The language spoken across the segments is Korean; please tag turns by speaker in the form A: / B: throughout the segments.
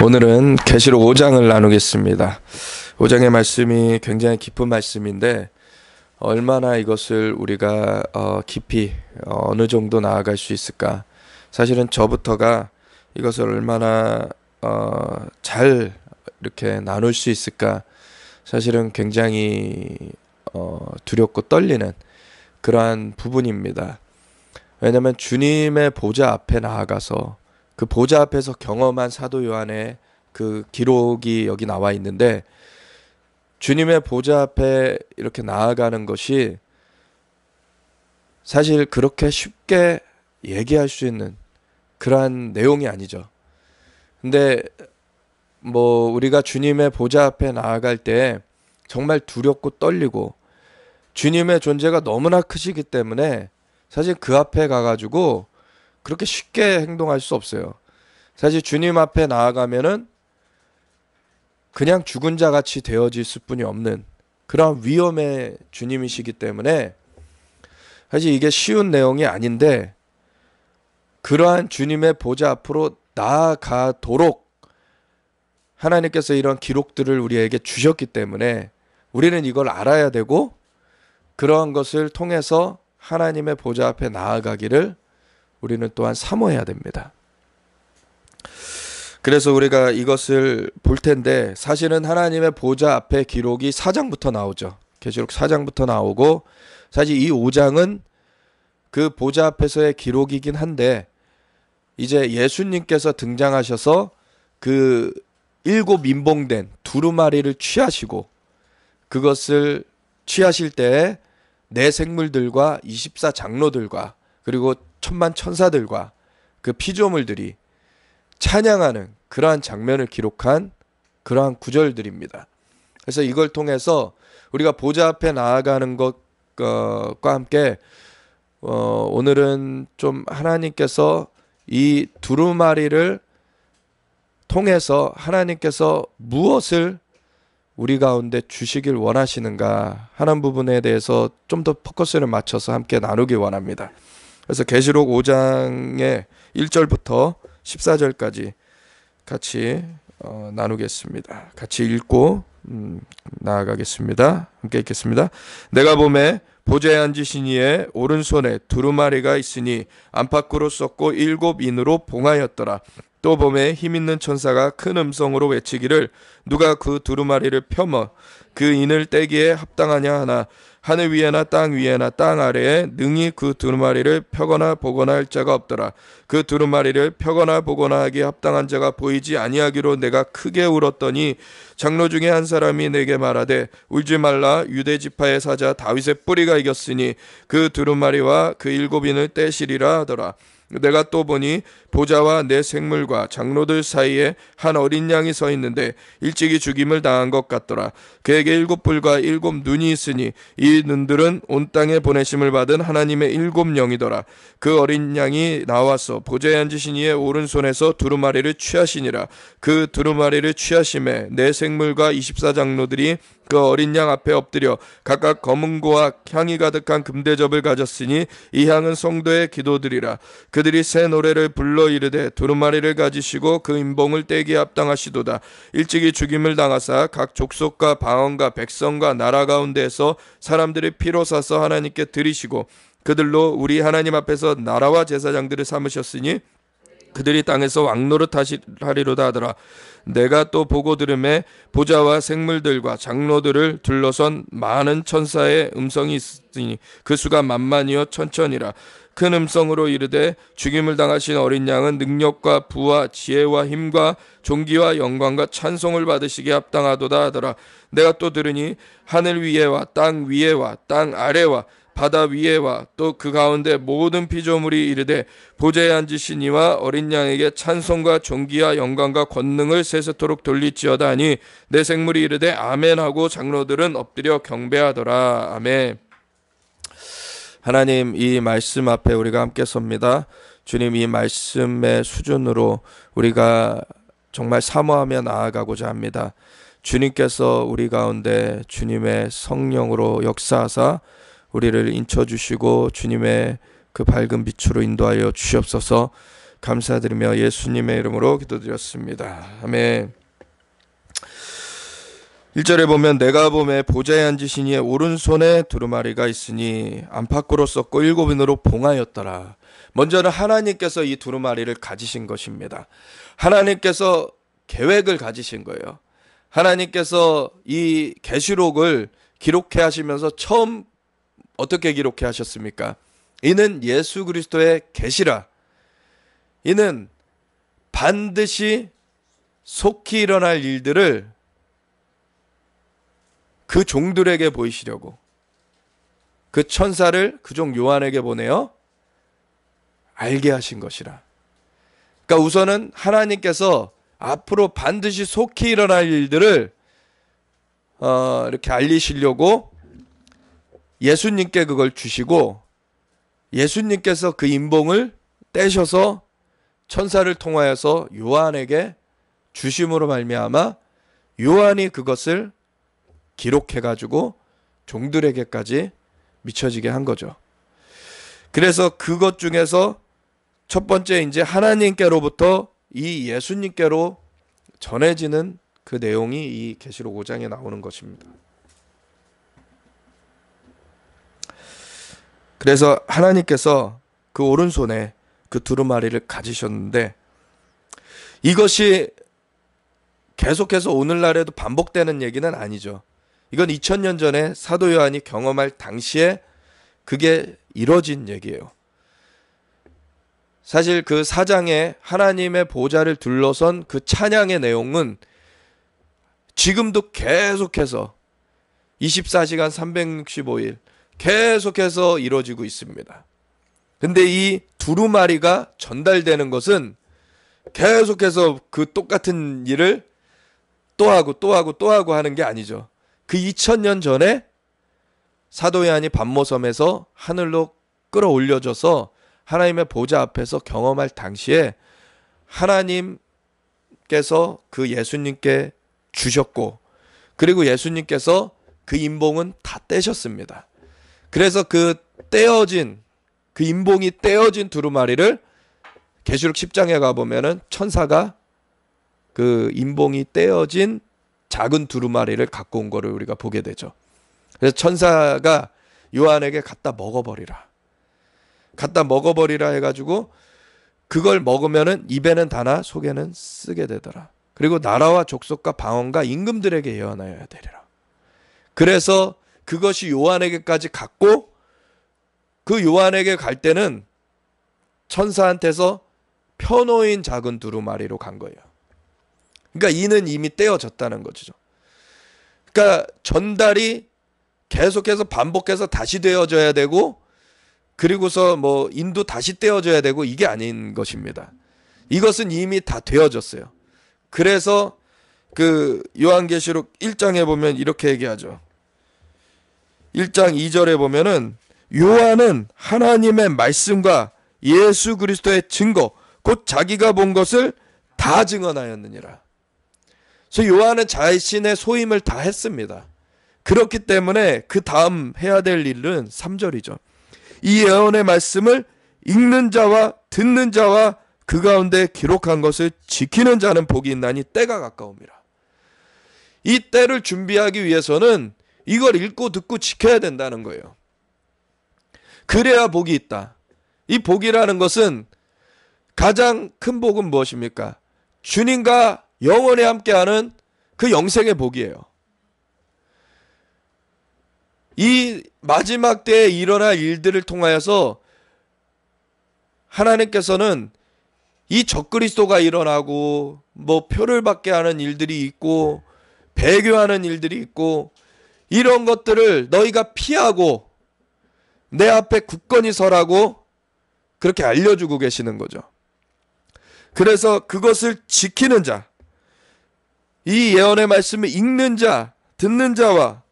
A: 오늘은 계시록 5장을 나누겠습니다. 5장의 말씀이 굉장히 깊은 말씀인데 얼마나 이것을 우리가 깊이 어느 정도 나아갈 수 있을까? 사실은 저부터가 이것을 얼마나 잘 이렇게 나눌 수 있을까? 사실은 굉장히 두렵고 떨리는 그러한 부분입니다. 왜냐하면 주님의 보좌 앞에 나아가서 그 보좌 앞에서 경험한 사도 요한의 그 기록이 여기 나와 있는데, 주님의 보좌 앞에 이렇게 나아가는 것이 사실 그렇게 쉽게 얘기할 수 있는 그러한 내용이 아니죠. 근데 우리가 주님의 보좌 앞에 나아갈 때 정말 두렵고 떨리고, 주님의 존재가 너무나 크시기 때문에 사실 그 앞에 가가지고 그렇게 쉽게 행동할 수 없어요. 사실 주님 앞에 나아가면은 그냥 죽은 자 같이 되어질 수뿐이 없는 그런 위험의 주님이시기 때문에 사실 이게 쉬운 내용이 아닌데, 그러한 주님의 보좌 앞으로 나아가도록 하나님께서 이런 기록들을 우리에게 주셨기 때문에 우리는 이걸 알아야 되고, 그러한 것을 통해서 하나님의 보좌 앞에 나아가기를 우리는 또한 사모해야 됩니다. 그래서 우리가 이것을 볼 텐데, 사실은 하나님의 보좌 앞에 기록이 4장부터 나오죠. 계시록 4장부터 나오고, 사실 이 5장은 그 보좌 앞에서의 기록이긴 한데, 이제 예수님께서 등장하셔서 그 7 인봉된 두루마리를 취하시고, 그것을 취하실 때에 내 생물들과 24 장로들과 그리고 천만 천사들과 그 피조물들이 찬양하는 그러한 장면을 기록한 그러한 구절들입니다. 그래서 이걸 통해서 우리가 보좌 앞에 나아가는 것과 함께 오늘은 좀 하나님께서 이 두루마리를 통해서 하나님께서 무엇을 우리 가운데 주시길 원하시는가 하는 부분에 대해서 좀 더 포커스를 맞춰서 함께 나누기 원합니다. 그래서 계시록 5장의 1절부터 14절까지 같이 나누겠습니다. 같이 읽고 나아가겠습니다. 함께 읽겠습니다. 내가 보매 보좌에 앉으신 이의 오른손에 두루마리가 있으니 안팎으로 썩고 7 인으로 봉하였더라. 또 보매 힘있는 천사가 큰 음성으로 외치기를 누가 그 두루마리를 펴머 그 인을 떼기에 합당하냐 하나, 하늘 위에나 땅 위에나 땅 아래에 능히 그 두루마리를 펴거나 보거나 할 자가 없더라. 그 두루마리를 펴거나 보거나 하기에 합당한 자가 보이지 아니하기로 내가 크게 울었더니 장로 중에 한 사람이 내게 말하되 울지 말라, 유대 지파의 사자 다윗의 뿌리가 이겼으니 그 두루마리와 그 7 인을 떼시리라 하더라. 내가 또 보니 보좌와 내 생물과 장로들 사이에 한 어린 양이 서 있는데 일찍이 죽임을 당한 것 같더라. 그에게 7 뿔과 7 눈이 있으니 이 눈들은 온 땅에 보내심을 받은 하나님의 7 영이더라. 그 어린 양이 나와서 보좌에 앉으신 이의 오른손에서 두루마리를 취하시니라. 그 두루마리를 취하심에 내 생물과 24 장로들이 그 어린 양 앞에 엎드려 각각 검은고와 향이 가득한 금대접을 가졌으니 이 향은 성도의 기도들이라. 그들이 새 노래를 불러 이르되 두루마리를 가지시고 그 인봉을 떼기에 합당하시도다. 일찍이 죽임을 당하사 각 족속과 방언과 백성과 나라 가운데에서 사람들의 피로 사서 하나님께 드리시고 그들로 우리 하나님 앞에서 나라와 제사장들을 삼으셨으니 그들이 땅에서 왕노릇 하리로다 하더라. 내가 또 보고 들음에 보좌와 생물들과 장로들을 둘러선 많은 천사의 음성이 있으니 그 수가 만만이요 천천이라. 큰 음성으로 이르되 죽임을 당하신 어린 양은 능력과 부와 지혜와 힘과 존귀와 영광과 찬송을 받으시기에 합당하도다 하더라. 내가 또 들으니 하늘 위에와 땅 위에와 땅 아래와 바다 위에와 또 그 가운데 모든 피조물이 이르되 보좌에 앉으신 이와 어린 양에게 찬송과 존귀와 영광과 권능을 세세토록 돌릴지어다 하니 내 생물이 이르되 아멘 하고 장로들은 엎드려 경배하더라. 아멘. 하나님, 이 말씀 앞에 우리가 함께 섭니다. 주님, 이 말씀의 수준으로 우리가 정말 사모하며 나아가고자 합니다. 주님께서 우리 가운데 주님의 성령으로 역사하사 우리를 인쳐주시고 주님의 그 밝은 빛으로 인도하여 주시옵소서. 감사드리며 예수님의 이름으로 기도드렸습니다. 아멘. 1절에 보면 내가 보매 보좌에 앉으신 이의 오른손에 두루마리가 있으니 안팎으로 썼고 7인으로 봉하였더라. 먼저는 하나님께서 이 두루마리를 가지신 것입니다. 하나님께서 계획을 가지신 거예요. 하나님께서 이 계시록을 기록해 하시면서 처음 어떻게 기록해 하셨습니까? 이는 예수 그리스도의 계시라. 이는 반드시 속히 일어날 일들을 그 종들에게 보이시려고 그 천사를 그 종 요한에게 보내어 알게 하신 것이라. 그러니까 우선은 하나님께서 앞으로 반드시 속히 일어날 일들을 이렇게 알리시려고 예수님께 그걸 주시고, 예수님께서 그 인봉을 떼셔서 천사를 통하여서 요한에게 주심으로 말미암아 요한이 그것을 기록해가지고 종들에게까지 미쳐지게 한 거죠. 그래서 그것 중에서 첫 번째 이제 하나님께로부터 이 예수님께로 전해지는 그 내용이 이 계시록 5장에 나오는 것입니다. 그래서 하나님께서 그 오른손에 그 두루마리를 가지셨는데, 이것이 계속해서 오늘날에도 반복되는 얘기는 아니죠. 이건 2000년 전에 사도 요한이 경험할 당시에 그게 이뤄진 얘기예요. 사실 그 4장에 하나님의 보좌를 둘러선 그 찬양의 내용은 지금도 계속해서 24시간 365일 계속해서 이루어지고 있습니다. 근데 이 두루마리가 전달되는 것은 계속해서 그 똑같은 일을 또 하고 또 하고 또 하고 하는 게 아니죠. 그 2000년 전에 사도 요한이 반모섬에서 하늘로 끌어올려져서 하나님의 보좌 앞에서 경험할 당시에 하나님께서 그 예수님께 주셨고, 그리고 예수님께서 그 인봉은 다 떼셨습니다. 그래서 그 떼어진, 그 인봉이 떼어진 두루마리를 계시록 10장에 가보면은 천사가 그 인봉이 떼어진 작은 두루마리를 갖고 온 거를 우리가 보게 되죠. 그래서 천사가 요한에게 갖다 먹어버리라 해가지고 그걸 먹으면은 입에는 다나 속에는 쓰게 되더라. 그리고 나라와 족속과 방언과 임금들에게 예언하여야 되리라. 그래서 그것이 요한에게까지 갔고, 그 요한에게 갈 때는 천사한테서 펴놓인 작은 두루마리로 간 거예요. 그러니까 이는 이미 떼어졌다는 거죠. 그러니까 전달이 계속해서 반복해서 다시 되어져야 되고, 그리고서 뭐 인도 다시 떼어져야 되고, 이게 아닌 것입니다. 이것은 이미 다 되어졌어요. 그래서 그 요한계시록 1장에 보면 이렇게 얘기하죠. 1장 2절에 보면은 요한은 하나님의 말씀과 예수 그리스도의 증거 곧 자기가 본 것을 다 증언하였느니라. 그래서 요한은 자신의 소임을 다 했습니다. 그렇기 때문에 그 다음 해야 될 일은 3절이죠. 이 예언의 말씀을 읽는 자와 듣는 자와 그 가운데 기록한 것을 지키는 자는 복이 있나니 때가 가까움이라. 이 때를 준비하기 위해서는 이걸 읽고 듣고 지켜야 된다는 거예요. 그래야 복이 있다. 이 복이라는 것은 가장 큰 복은 무엇입니까? 주님과 영원히 함께하는 그 영생의 복이에요. 이 마지막 때에 일어날 일들을 통하여서 하나님께서는 이 적그리스도가 일어나고 뭐 표를 받게 하는 일들이 있고 배교하는 일들이 있고 이런 것들을 너희가 피하고 내 앞에 굳건히 서라고 그렇게 알려주고 계시는 거죠. 그래서 그것을 지키는 자, 이 예언의 말씀을 읽는 자, 듣는 자와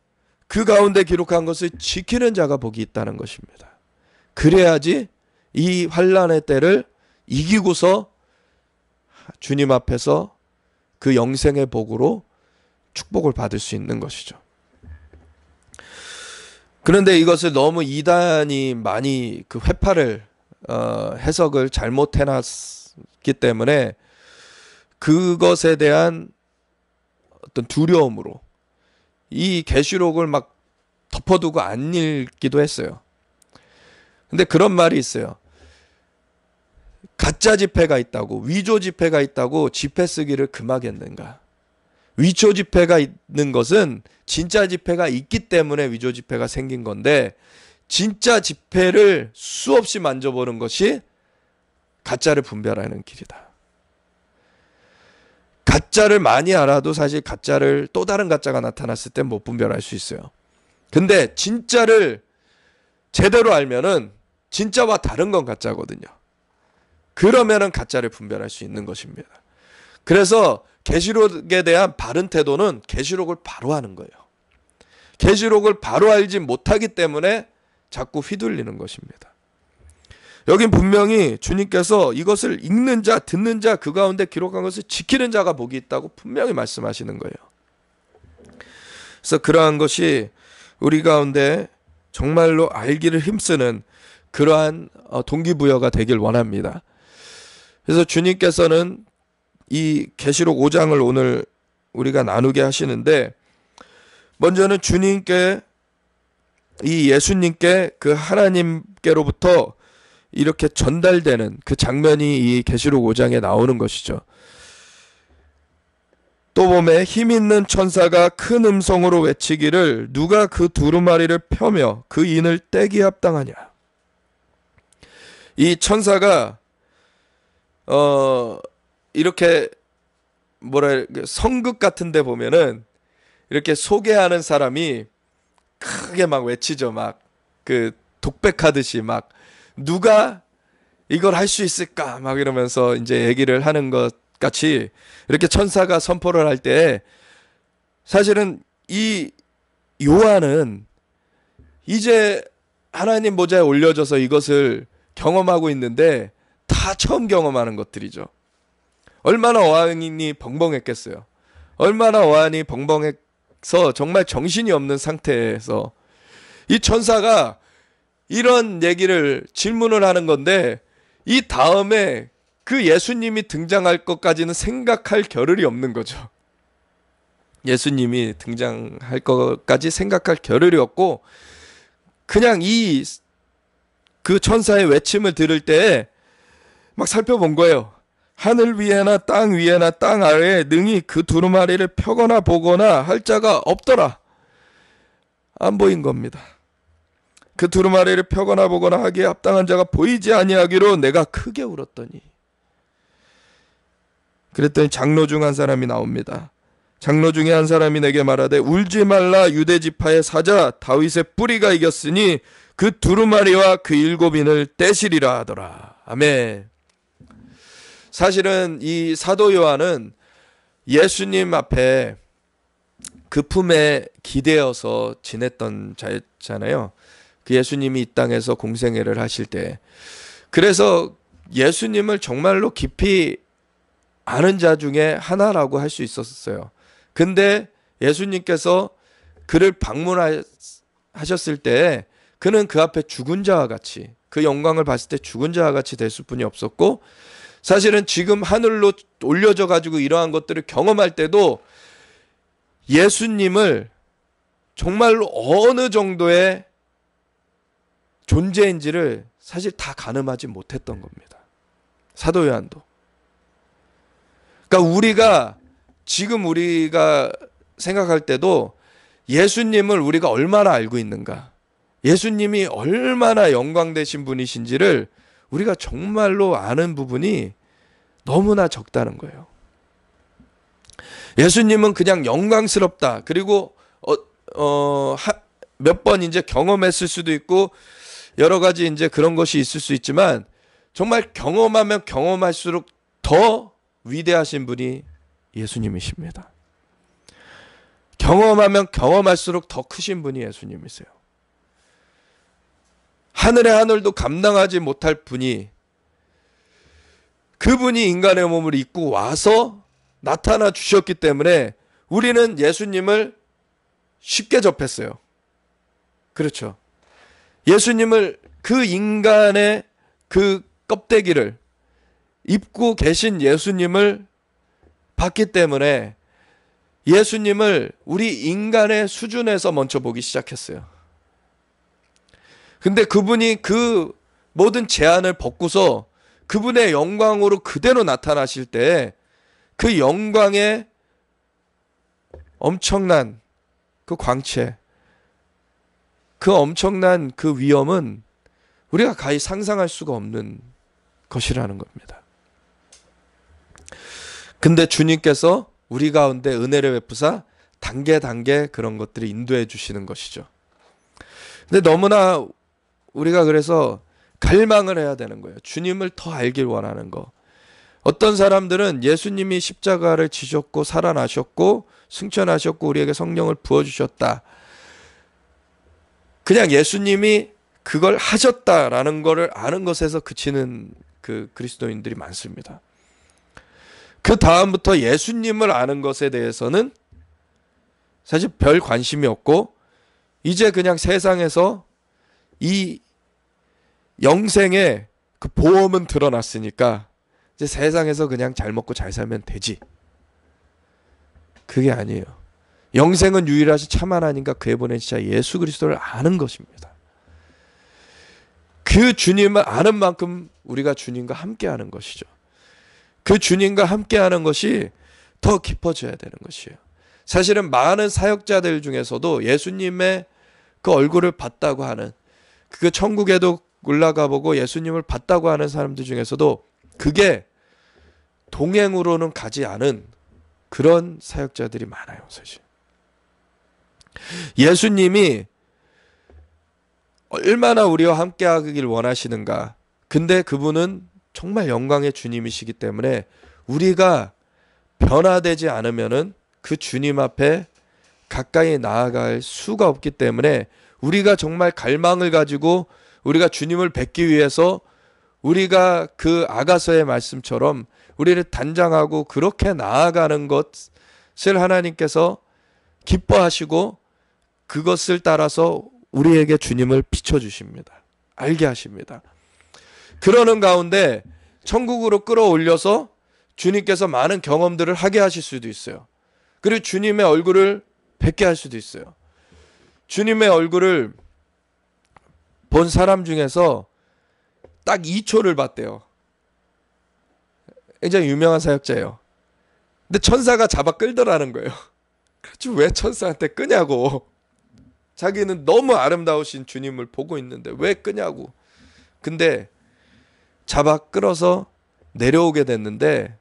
A: 그 가운데 기록한 것을 지키는 자가 복이 있다는 것입니다. 그래야지 이 환난의 때를 이기고서 주님 앞에서 그 영생의 복으로 축복을 받을 수 있는 것이죠. 그런데 이것을 너무 이단이 많이 그 회파를 해석을 잘못 받았기 때문에 그것에 대한 어떤 두려움으로 이 계시록을 막 덮어두고 안 읽기도 했어요. 근데 그런 말이 있어요. 가짜 지폐가 있다고, 위조 지폐가 있다고 지폐 쓰기를 금하겠는가. 위조 지폐가 있는 것은 진짜 지폐가 있기 때문에 위조 지폐가 생긴 건데, 진짜 지폐를 수없이 만져보는 것이 가짜를 분별하는 길이다. 가짜를 많이 알아도 사실 가짜를, 또 다른 가짜가 나타났을 때 못 분별할 수 있어요. 근데 진짜를 제대로 알면은 진짜와 다른 건 가짜거든요. 그러면은 가짜를 분별할 수 있는 것입니다. 그래서 계시록에 대한 바른 태도는 계시록을 바로 하는 거예요. 계시록을 바로 알지 못하기 때문에 자꾸 휘둘리는 것입니다. 여긴 분명히 주님께서 이것을 읽는 자, 듣는 자, 그 가운데 기록한 것을 지키는 자가 복이 있다고 분명히 말씀하시는 거예요. 그래서 그러한 것이 우리 가운데 정말로 알기를 힘쓰는 그러한 동기부여가 되길 원합니다. 그래서 주님께서는 이 계시록 5장을 오늘 우리가 나누게 하시는데, 먼저는 주님께, 이 예수님께 그 하나님께로부터 이렇게 전달되는 그 장면이 이 계시록 5장에 나오는 것이죠. 또 보면 힘 있는 천사가 큰 음성으로 외치기를 누가 그 두루마리를 펴며 그 인을 떼기에 합당하냐. 이 천사가 이렇게 성극 같은 데 보면은 이렇게 소개하는 사람이 크게 막 외치죠. 막 그 독백하듯이 막 누가 이걸 할 수 있을까 막 이러면서 이제 얘기를 하는 것 같이 이렇게 천사가 선포를 할 때, 사실은 이 요한은 이제 하나님 보좌에 올려져서 이것을 경험하고 있는데 다 처음 경험하는 것들이죠. 얼마나 어안이 벙벙했겠어요. 얼마나 어안이 벙벙해서 정말 정신이 없는 상태에서 이 천사가 이런 얘기를 질문을 하는 건데, 이 다음에 그 예수님이 등장할 것까지는 생각할 겨를이 없는 거죠. 예수님이 등장할 것까지 생각할 겨를이 없고, 그냥 그 천사의 외침을 들을 때 막 살펴본 거예요. 하늘 위에나 땅 위에나 땅 아래에 능히 그 두루마리를 펴거나 보거나 할 자가 없더라. 안 보인 겁니다. 그 두루마리를 펴거나 보거나 하기에 합당한 자가 보이지 아니하기로 내가 크게 울었더니. 그랬더니 장로 중 한 사람이 나옵니다. 장로 중에 한 사람이 내게 말하되 울지 말라. 유대 지파의 사자 다윗의 뿌리가 이겼으니 그 두루마리와 그 7인을 떼시리라 하더라. 아멘. 사실은 이 사도 요한은 예수님 앞에 그 품에 기대어서 지냈던 자였잖아요. 그 예수님이 이 땅에서 공생애를 하실 때. 그래서 예수님을 정말로 깊이 아는 자 중에 하나라고 할 수 있었어요. 근데 예수님께서 그를 방문하셨을 때 그는 그 앞에 죽은 자와 같이, 그 영광을 봤을 때 죽은 자와 같이 됐을 뿐이 없었고, 사실은 지금 하늘로 올려져 가지고 이러한 것들을 경험할 때도 예수님을 정말로 어느 정도의 존재인지를 사실 다 가늠하지 못했던 겁니다. 사도 요한도. 그러니까 우리가 생각할 때도 예수님을 우리가 얼마나 알고 있는가, 예수님이 얼마나 영광되신 분이신지를 우리가 정말로 아는 부분이 너무나 적다는 거예요. 예수님은 그냥 영광스럽다. 그리고 몇 번 이제 경험했을 수도 있고 여러 가지 이제 그런 것이 있을 수 있지만, 정말 경험하면 경험할수록 더 위대하신 분이 예수님이십니다. 경험하면 경험할수록 더 크신 분이 예수님이세요. 하늘의 하늘도 감당하지 못할 분이, 그분이 인간의 몸을 입고 와서 나타나 주셨기 때문에 우리는 예수님을 쉽게 접했어요. 그렇죠. 예수님을, 그 인간의 그 껍데기를, 입고 계신 예수님을 봤기 때문에 예수님을 우리 인간의 수준에서 먼저 보기 시작했어요. 근데 그분이 그 모든 제한을 벗고서 그분의 영광으로 그대로 나타나실 때 그 영광의 엄청난 그 광채, 그 엄청난 그 위엄은 우리가 가히 상상할 수가 없는 것이라는 겁니다. 근데 주님께서 우리 가운데 은혜를 베푸사 단계 그런 것들을 인도해 주시는 것이죠. 근데 너무나 우리가 그래서 갈망을 해야 되는 거예요. 주님을 더 알길 원하는 거. 어떤 사람들은 예수님이 십자가를 지셨고 살아나셨고 승천하셨고 우리에게 성령을 부어주셨다. 그냥 예수님이 그걸 하셨다라는 것을 아는 것에서 그치는 그 그리스도인들이 많습니다. 그 다음부터 예수님을 아는 것에 대해서는 사실 별 관심이 없고 이제 그냥 세상에서 이 영생의 그 보험은 드러났으니까 이제 세상에서 그냥 잘 먹고 잘 살면 되지. 그게 아니에요. 영생은 유일하신 참 하나님과 그에 보내신 자 예수 그리스도를 아는 것입니다. 그 주님을 아는 만큼 우리가 주님과 함께하는 것이죠. 그 주님과 함께하는 것이 더 깊어져야 되는 것이에요. 사실은 많은 사역자들 중에서도 예수님의 그 얼굴을 봤다고 하는, 그 천국에도 올라가 보고 예수님을 봤다고 하는 사람들 중에서도 그게 동행으로는 가지 않은 그런 사역자들이 많아요, 사실. 예수님이 얼마나 우리와 함께 하길 원하시는가. 근데 그분은 정말 영광의 주님이시기 때문에 우리가 변화되지 않으면은 그 주님 앞에 가까이 나아갈 수가 없기 때문에 우리가 정말 갈망을 가지고 우리가 주님을 뵙기 위해서 우리가 그 아가서의 말씀처럼 우리를 단장하고 그렇게 나아가는 것을 하나님께서 기뻐하시고 그것을 따라서 우리에게 주님을 비춰주십니다. 알게 하십니다. 그러는 가운데 천국으로 끌어올려서 주님께서 많은 경험들을 하게 하실 수도 있어요. 그리고 주님의 얼굴을 뵙게 할 수도 있어요. 주님의 얼굴을 본 사람 중에서 딱 2초를 봤대요. 굉장히 유명한 사역자예요. 근데 천사가 잡아 끌더라는 거예요. 그렇지 왜 천사한테 끄냐고. 자기는 너무 아름다우신 주님을 보고 있는데 왜 끄냐고. 근데 잡아 끌어서 내려오게 됐는데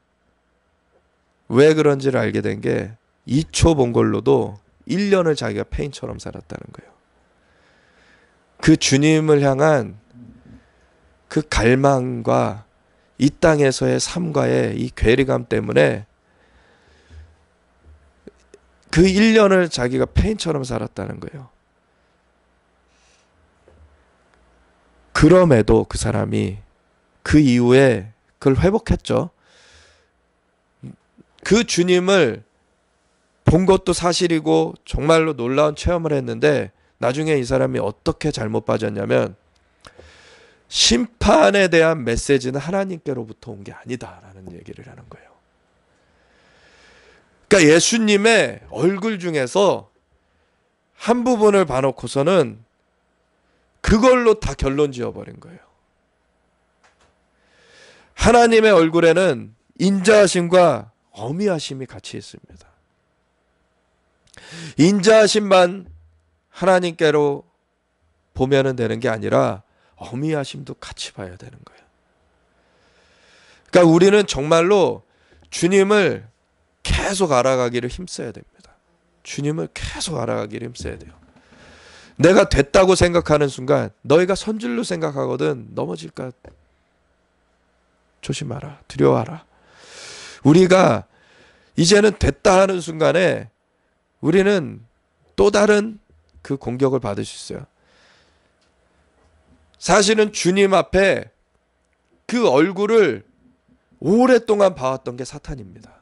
A: 왜 그런지를 알게 된 게 2초 본 걸로도 1년을 자기가 폐인처럼 살았다는 거예요. 그 주님을 향한 그 갈망과 이 땅에서의 삶과의 이 괴리감 때문에 그 1년을 자기가 폐인처럼 살았다는 거예요. 그럼에도 그 사람이 그 이후에 그걸 회복했죠. 그 주님을 본 것도 사실이고 정말로 놀라운 체험을 했는데 나중에 이 사람이 어떻게 잘못 빠졌냐면 심판에 대한 메시지는 하나님께로부터 온 게 아니다라는 얘기를 하는 거예요. 그러니까 예수님의 얼굴 중에서 한 부분을 봐놓고서는 그걸로 다 결론 지어버린 거예요. 하나님의 얼굴에는 인자하심과 어미하심이 같이 있습니다. 인자하심만 하나님께로 보면 되는 게 아니라 어미하심도 같이 봐야 되는 거예요. 그러니까 우리는 정말로 주님을 계속 알아가기를 힘써야 됩니다. 주님을 계속 알아가기를 힘써야 돼요. 내가 됐다고 생각하는 순간 너희가 선줄로 생각하거든 넘어질까 조심하라. 두려워하라. 우리가 이제는 됐다 하는 순간에 우리는 또 다른 그 공격을 받을 수 있어요. 사실은 주님 앞에 그 얼굴을 오랫동안 봐왔던 게 사탄입니다.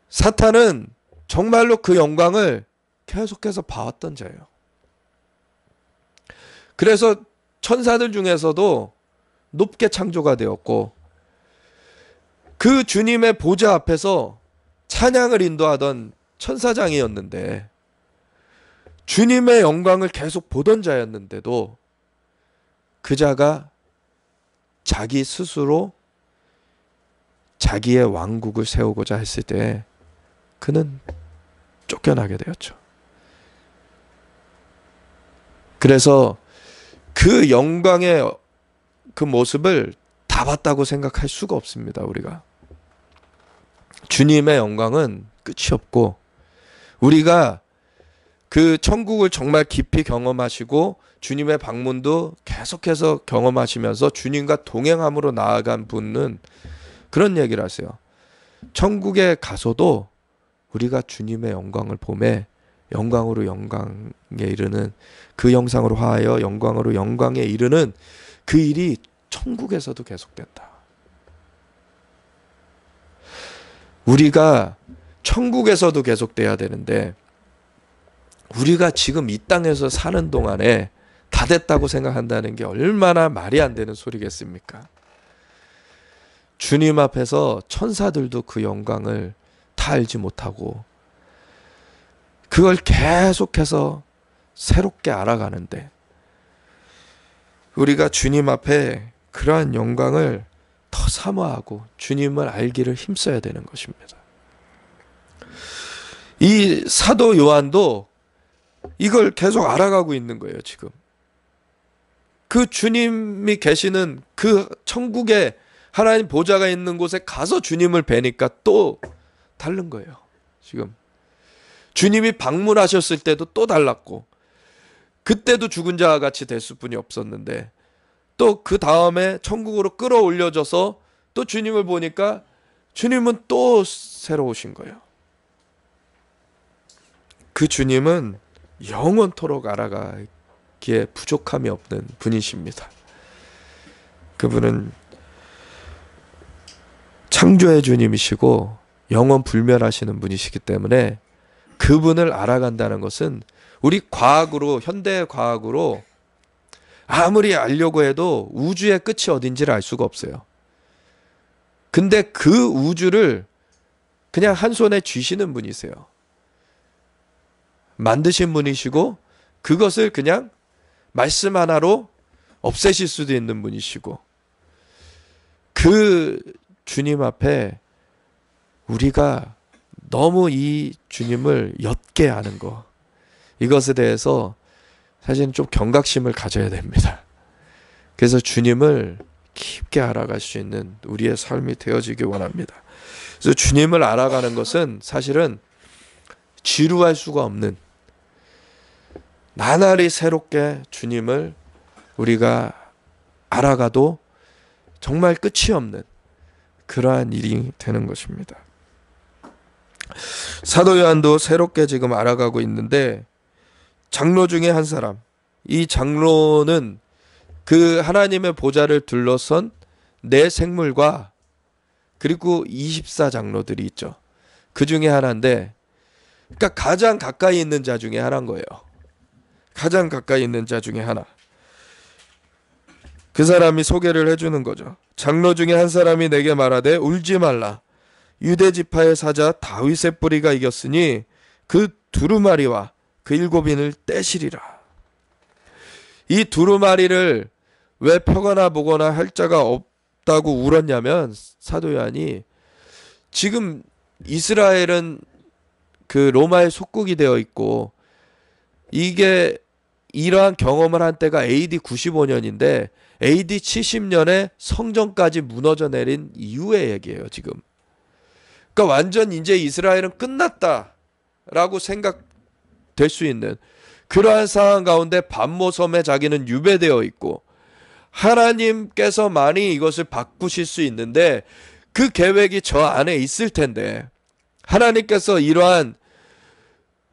A: 사탄은 정말로 그 영광을 계속해서 봐왔던 자예요. 그래서 천사들 중에서도 높게 창조가 되었고 그 주님의 보좌 앞에서 찬양을 인도하던 천사장이었는데 주님의 영광을 계속 보던 자였는데도 그 자가 자기 스스로 자기의 왕국을 세우고자 했을 때 그는 쫓겨나게 되었죠. 그래서 그 영광의 그 모습을 다 봤다고 생각할 수가 없습니다. 우리가 주님의 영광은 끝이 없고 우리가 그 천국을 정말 깊이 경험하시고 주님의 방문도 계속해서 경험하시면서 주님과 동행함으로 나아간 분은 그런 얘기를 하세요. 천국에 가서도 우리가 주님의 영광을 보매 영광으로 영광에 이르는 그 영상으로 하여 영광으로 영광에 이르는 그 일이 천국에서도 계속된다. 우리가 천국에서도 계속돼야 되는데 우리가 지금 이 땅에서 사는 동안에 다 됐다고 생각한다는 게 얼마나 말이 안 되는 소리겠습니까? 주님 앞에서 천사들도 그 영광을 다 알지 못하고 그걸 계속해서 새롭게 알아가는데 우리가 주님 앞에 그러한 영광을 더 사모하고 주님을 알기를 힘써야 되는 것입니다. 이 사도 요한도 이걸 계속 알아가고 있는 거예요, 지금. 그 주님이 계시는 그 천국에 하나님 보좌가 있는 곳에 가서 주님을 뵈니까 또 다른 거예요, 지금. 주님이 방문하셨을 때도 또 달랐고, 그때도 죽은 자와 같이 됐을 뿐이 없었는데, 또 그 다음에 천국으로 끌어올려져서 또 주님을 보니까 주님은 또 새로우신 거예요. 그 주님은 영원토록 알아가기에 부족함이 없는 분이십니다. 그분은 창조의 주님이시고 영원 불멸하시는 분이시기 때문에 그분을 알아간다는 것은 우리 과학으로, 현대 과학으로 아무리 알려고 해도 우주의 끝이 어딘지를 알 수가 없어요. 근데 그 우주를 그냥 한 손에 쥐시는 분이세요. 만드신 분이시고 그것을 그냥 말씀 하나로 없애실 수도 있는 분이시고 그 주님 앞에 우리가 너무 이 주님을 옅게 아는 거, 이것에 대해서 사실은 좀 경각심을 가져야 됩니다. 그래서 주님을 깊게 알아갈 수 있는 우리의 삶이 되어지기 원합니다. 그래서 주님을 알아가는 것은 사실은 지루할 수가 없는, 나날이 새롭게 주님을 우리가 알아가도 정말 끝이 없는 그러한 일이 되는 것입니다. 사도 요한도 새롭게 지금 알아가고 있는데 장로 중에 한 사람, 이 장로는 그 하나님의 보좌를 둘러선 네 생물과 그리고 24장로들이 있죠. 그 중에 하나인데, 그러니까 가장 가까이 있는 자 중에 하나인 거예요. 가장 가까이 있는 자 중에 하나. 그 사람이 소개를 해주는 거죠. 장로 중에 한 사람이 내게 말하되 울지 말라. 유대 지파의 사자 다윗의 뿌리가 이겼으니 그 두루마리와 그 7인을 떼시리라. 이 두루마리를 왜 펴거나 보거나 할 자가 없다고 울었냐면, 사도 요한이 지금 이스라엘은 그 로마의 속국이 되어 있고 이게 이러한 경험을 한 때가 AD 95년인데 AD 70년에 성전까지 무너져 내린 이후의 얘기예요, 지금. 그러니까 완전 이제 이스라엘은 끝났다라고 생각될 수 있는 그러한 상황 가운데 반모섬에 자기는 유배되어 있고 하나님께서만이 이것을 바꾸실 수 있는데 그 계획이 저 안에 있을 텐데, 하나님께서 이러한,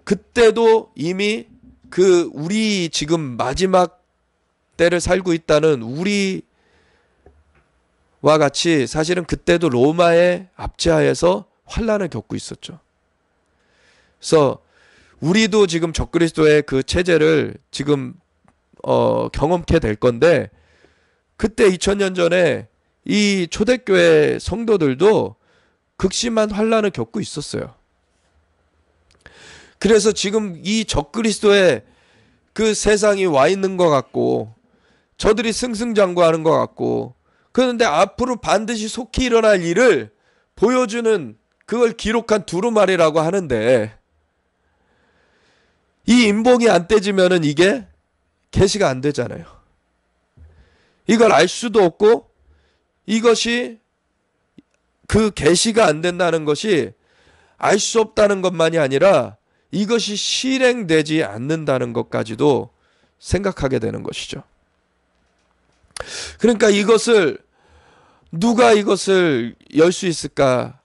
A: 그때도 이미 그 우리 지금 마지막 때를 살고 있다는 우리와 같이 사실은 그때도 로마의 압제하에서 환란을 겪고 있었죠. 그래서 우리도 지금 적그리스도의 그 체제를 지금 경험케 될 건데, 그때 2000년 전에 이 초대교회 성도들도 극심한 환란을 겪고 있었어요. 그래서 지금 이 적그리스도의 그 세상이 와 있는 것 같고 저들이 승승장구하는 것 같고, 그런데 앞으로 반드시 속히 일어날 일을 보여주는, 그걸 기록한 두루마리라고 하는데, 이 인봉이 안 떼지면은 이게 계시가 안 되잖아요. 이걸 알 수도 없고, 이것이 그 계시가 안 된다는 것이 알 수 없다는 것만이 아니라 이것이 실행되지 않는다는 것까지도 생각하게 되는 것이죠. 그러니까 이것을, 누가 이것을 열 수 있을까?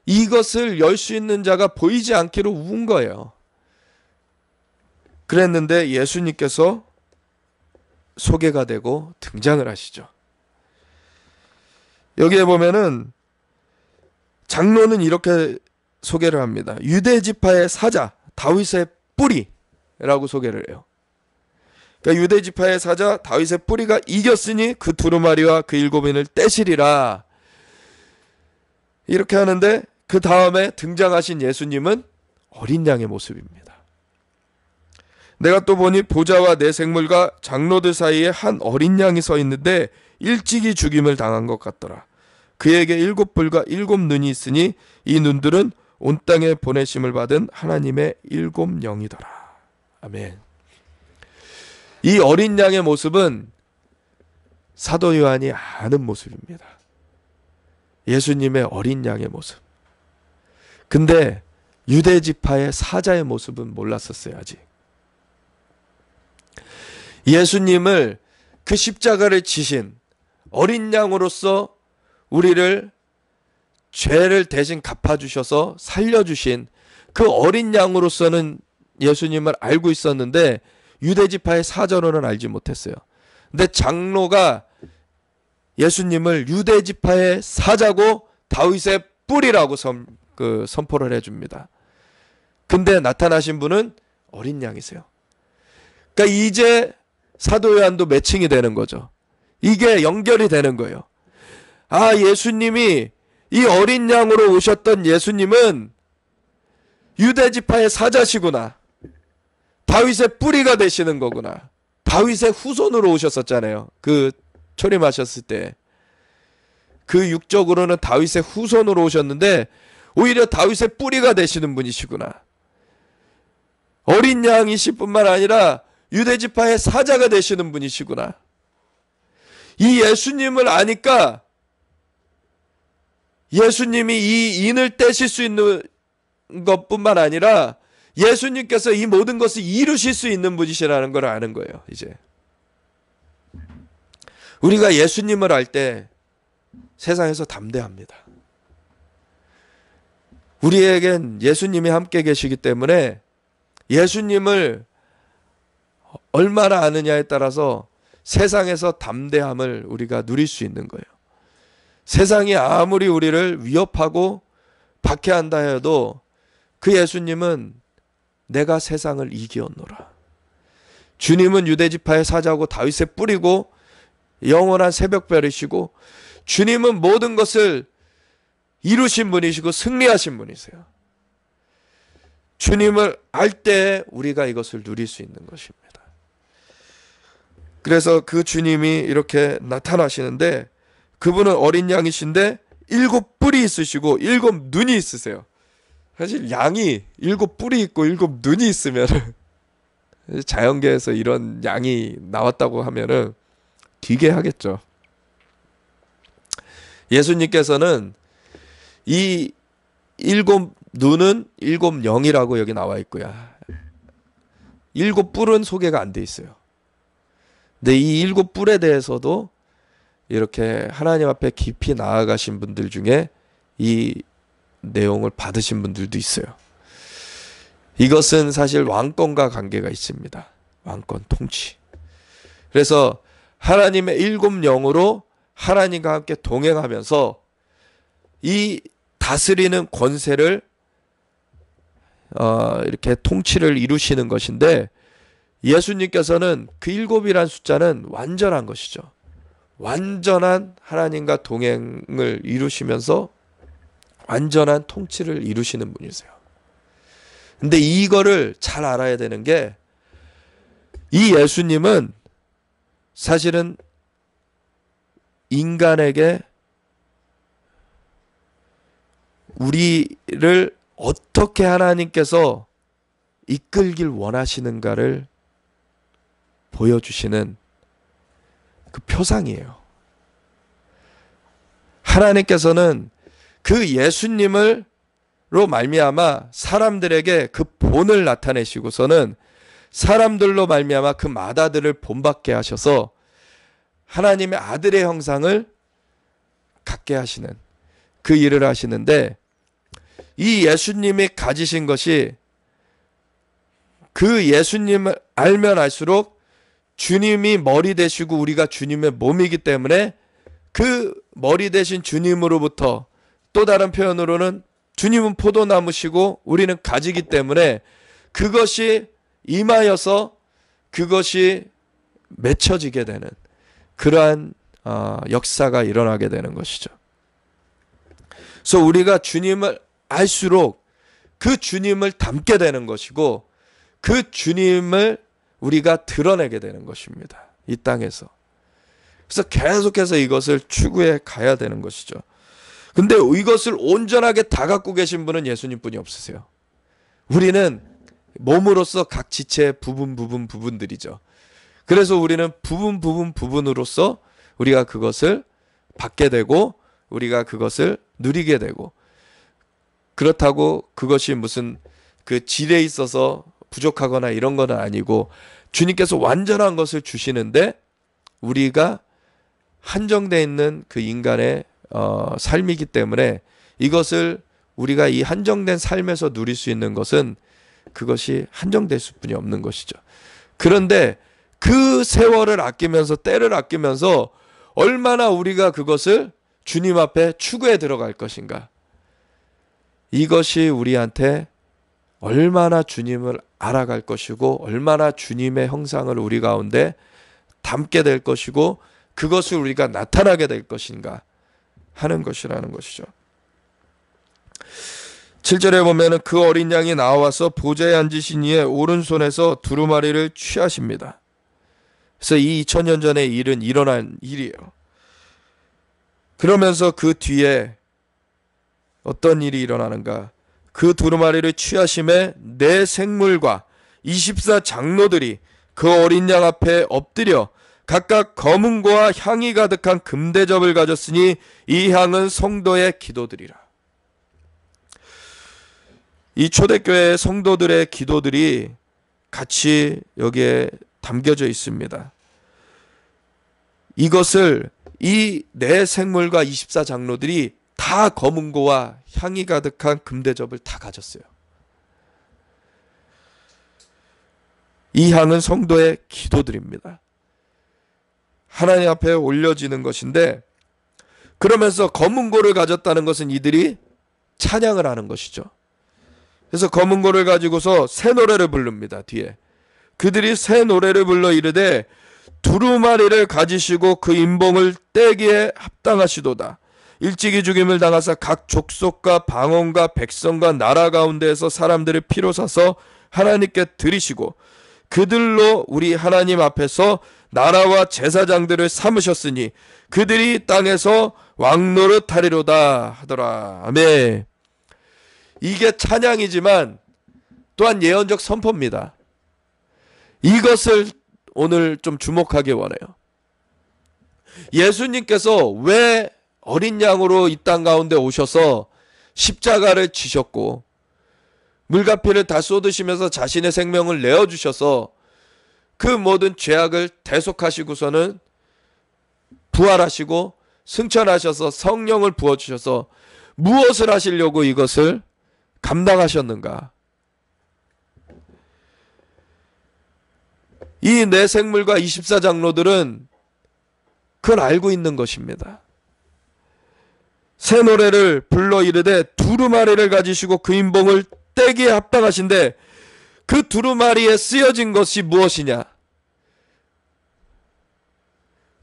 A: 이것을 열 수 있는 자가 보이지 않기로 운 거예요. 그랬는데 예수님께서 소개가 되고 등장을 하시죠. 여기에 보면은 장로는 이렇게 소개를 합니다. 유대 지파의 사자, 다윗의 뿌리라고 소개를 해요. 그러니까 유대 지파의 사자 다윗의 뿌리가 이겼으니 그 두루마리와 그 일곱인을 떼시리라. 이렇게 하는데 그 다음에 등장하신 예수님은 어린 양의 모습입니다. 내가 또 보니 보좌와 내 생물과 장로들 사이에 한 어린 양이 서 있는데 일찍이 죽임을 당한 것 같더라. 그에게 일곱 뿔과 일곱 눈이 있으니 이 눈들은 온 땅에 보내심을 받은 하나님의 일곱 영이더라. 아멘. 이 어린 양의 모습은 사도 요한이 아는 모습입니다. 예수님의 어린 양의 모습. 근데 유대 지파의 사자의 모습은 몰랐었어요, 아직. 예수님을, 그 십자가를 지신 어린 양으로서 우리를, 죄를 대신 갚아주셔서 살려주신 그 어린 양으로서는 예수님을 알고 있었는데 유대지파의 사자로는 알지 못했어요. 근데 장로가 예수님을 유대지파의 사자고 다윗의 뿔이라고 선포를 해줍니다. 근데 나타나신 분은 어린 양이세요. 그러니까 이제 사도 요한도 매칭이 되는 거죠. 이게 연결이 되는 거예요. 아, 예수님이, 이 어린 양으로 오셨던 예수님은 유대지파의 사자시구나. 다윗의 뿌리가 되시는 거구나. 다윗의 후손으로 오셨었잖아요. 그 초림하셨을 때. 그 육적으로는 다윗의 후손으로 오셨는데 오히려 다윗의 뿌리가 되시는 분이시구나. 어린 양이실 뿐만 아니라 유대지파의 사자가 되시는 분이시구나. 이 예수님을 아니까 예수님이 이 인을 떼실 수 있는 것뿐만 아니라 예수님께서 이 모든 것을 이루실 수 있는 분이시라는 걸 아는 거예요. 이제 우리가 예수님을 알 때 세상에서 담대합니다. 우리에겐 예수님이 함께 계시기 때문에 예수님을 얼마나 아느냐에 따라서 세상에서 담대함을 우리가 누릴 수 있는 거예요. 세상이 아무리 우리를 위협하고 박해한다 해도 그 예수님은 내가 세상을 이기었노라. 주님은 유대지파의 사자고 다윗의 뿌리고 영원한 새벽별이시고 주님은 모든 것을 이루신 분이시고 승리하신 분이세요. 주님을 알 때 우리가 이것을 누릴 수 있는 것입니다. 그래서 그 주님이 이렇게 나타나시는데 그분은 어린 양이신데 일곱 뿔이 있으시고 일곱 눈이 있으세요. 사실 양이 일곱 뿔이 있고 일곱 눈이 있으면 자연계에서 이런 양이 나왔다고 하면은 기괴하겠죠. 예수님께서는 이 일곱 눈은 일곱 영이라고 여기 나와 있고요. 일곱 뿔은 소개가 안 돼 있어요. 근데 이 일곱 뿔에 대해서도 이렇게 하나님 앞에 깊이 나아가신 분들 중에 이 내용을 받으신 분들도 있어요. 이것은 사실 왕권과 관계가 있습니다. 왕권, 통치. 그래서 하나님의 일곱 영으로 하나님과 함께 동행하면서 이 다스리는 권세를 이렇게 통치를 이루시는 것인데 예수님께서는 그 일곱이란 숫자는 완전한 것이죠. 완전한 하나님과 동행을 이루시면서 완전한 통치를 이루시는 분이세요. 근데 이거를 잘 알아야 되는 게, 이 예수님은 사실은 인간에게 우리를 어떻게 하나님께서 이끌길 원하시는가를 보여주시는 그 표상이에요. 하나님께서는 그 예수님으로 말미암아 사람들에게 그 본을 나타내시고서는 사람들로 말미암아 그 맏아들을 본받게 하셔서 하나님의 아들의 형상을 갖게 하시는 그 일을 하시는데, 이 예수님이 가지신 것이, 그 예수님을 알면 알수록 주님이 머리 되시고 우리가 주님의 몸이기 때문에 그 머리 되신 주님으로부터, 또 다른 표현으로는 주님은 포도나무시고 우리는 가지기 때문에 그것이 임하여서 그것이 맺혀지게 되는 그러한 역사가 일어나게 되는 것이죠. 그래서 우리가 주님을 알수록 그 주님을 닮게 되는 것이고, 그 주님을 우리가 드러내게 되는 것입니다. 이 땅에서. 그래서 계속해서 이것을 추구해 가야 되는 것이죠. 근데 이것을 온전하게 다 갖고 계신 분은 예수님뿐이 없으세요. 우리는 몸으로서 각 지체의 부분들이죠. 그래서 우리는 부분으로서 우리가 그것을 받게 되고 우리가 그것을 누리게 되고, 그렇다고 그것이 무슨 그 질에 있어서 부족하거나 이런 건 아니고, 주님께서 완전한 것을 주시는데 우리가 한정되어 있는 그 인간의 삶이기 때문에, 이것을 우리가 이 한정된 삶에서 누릴 수 있는 것은 그것이 한정될 수뿐이 없는 것이죠. 그런데 그 세월을 아끼면서, 때를 아끼면서 얼마나 우리가 그것을 주님 앞에 추구해 들어갈 것인가, 이것이 우리한테 얼마나 주님을 알아갈 것이고 얼마나 주님의 형상을 우리 가운데 담게 될 것이고 그것을 우리가 나타나게 될 것인가 하는 것이라는 것이죠. 7절에 보면은 그 어린 양이 나와서 보좌에 앉으신 이의 오른손에서 두루마리를 취하십니다. 그래서 이 2000년 전의 일은 일어난 일이에요. 그러면서 그 뒤에 어떤 일이 일어나는가? 그 두루마리를 취하심에 네 생물과 24 장로들이 그 어린 양 앞에 엎드려 각각 검은고와 향이 가득한 금대접을 가졌으니 이 향은 성도의 기도들이라. 이 초대교회 성도들의 기도들이 같이 여기에 담겨져 있습니다. 이것을 이 네 생물과 24 장로들이 다 검은고와 향이 가득한 금대접을 다 가졌어요. 이 향은 성도의 기도들입니다. 하나님 앞에 올려지는 것인데, 그러면서 검은고를 가졌다는 것은 이들이 찬양을 하는 것이죠. 그래서 검은고를 가지고서 새 노래를 부릅니다. 뒤에 그들이 새 노래를 불러 이르되 두루마리를 가지시고 그 인봉을 떼기에 합당하시도다. 일찍이 죽임을 당하사 각 족속과 방언과 백성과 나라 가운데에서 사람들을 피로 사서 하나님께 드리시고 그들로 우리 하나님 앞에서 나라와 제사장들을 삼으셨으니 그들이 땅에서 왕노릇 하리로다 하더라. 아멘. 이게 찬양이지만 또한 예언적 선포입니다. 이것을 오늘 좀 주목하기 원해요. 예수님께서 왜 어린 양으로 이 땅 가운데 오셔서 십자가를 지셨고 물과 피를 다 쏟으시면서 자신의 생명을 내어주셔서 그 모든 죄악을 대속하시고서는 부활하시고 승천하셔서 성령을 부어주셔서 무엇을 하시려고 이것을 감당하셨는가? 이 네 생물과 24 장로들은 그걸 알고 있는 것입니다. 새 노래를 불러 이르되 두루마리를 가지시고 그 인봉을 떼기에 합당하신데 그 두루마리에 쓰여진 것이 무엇이냐?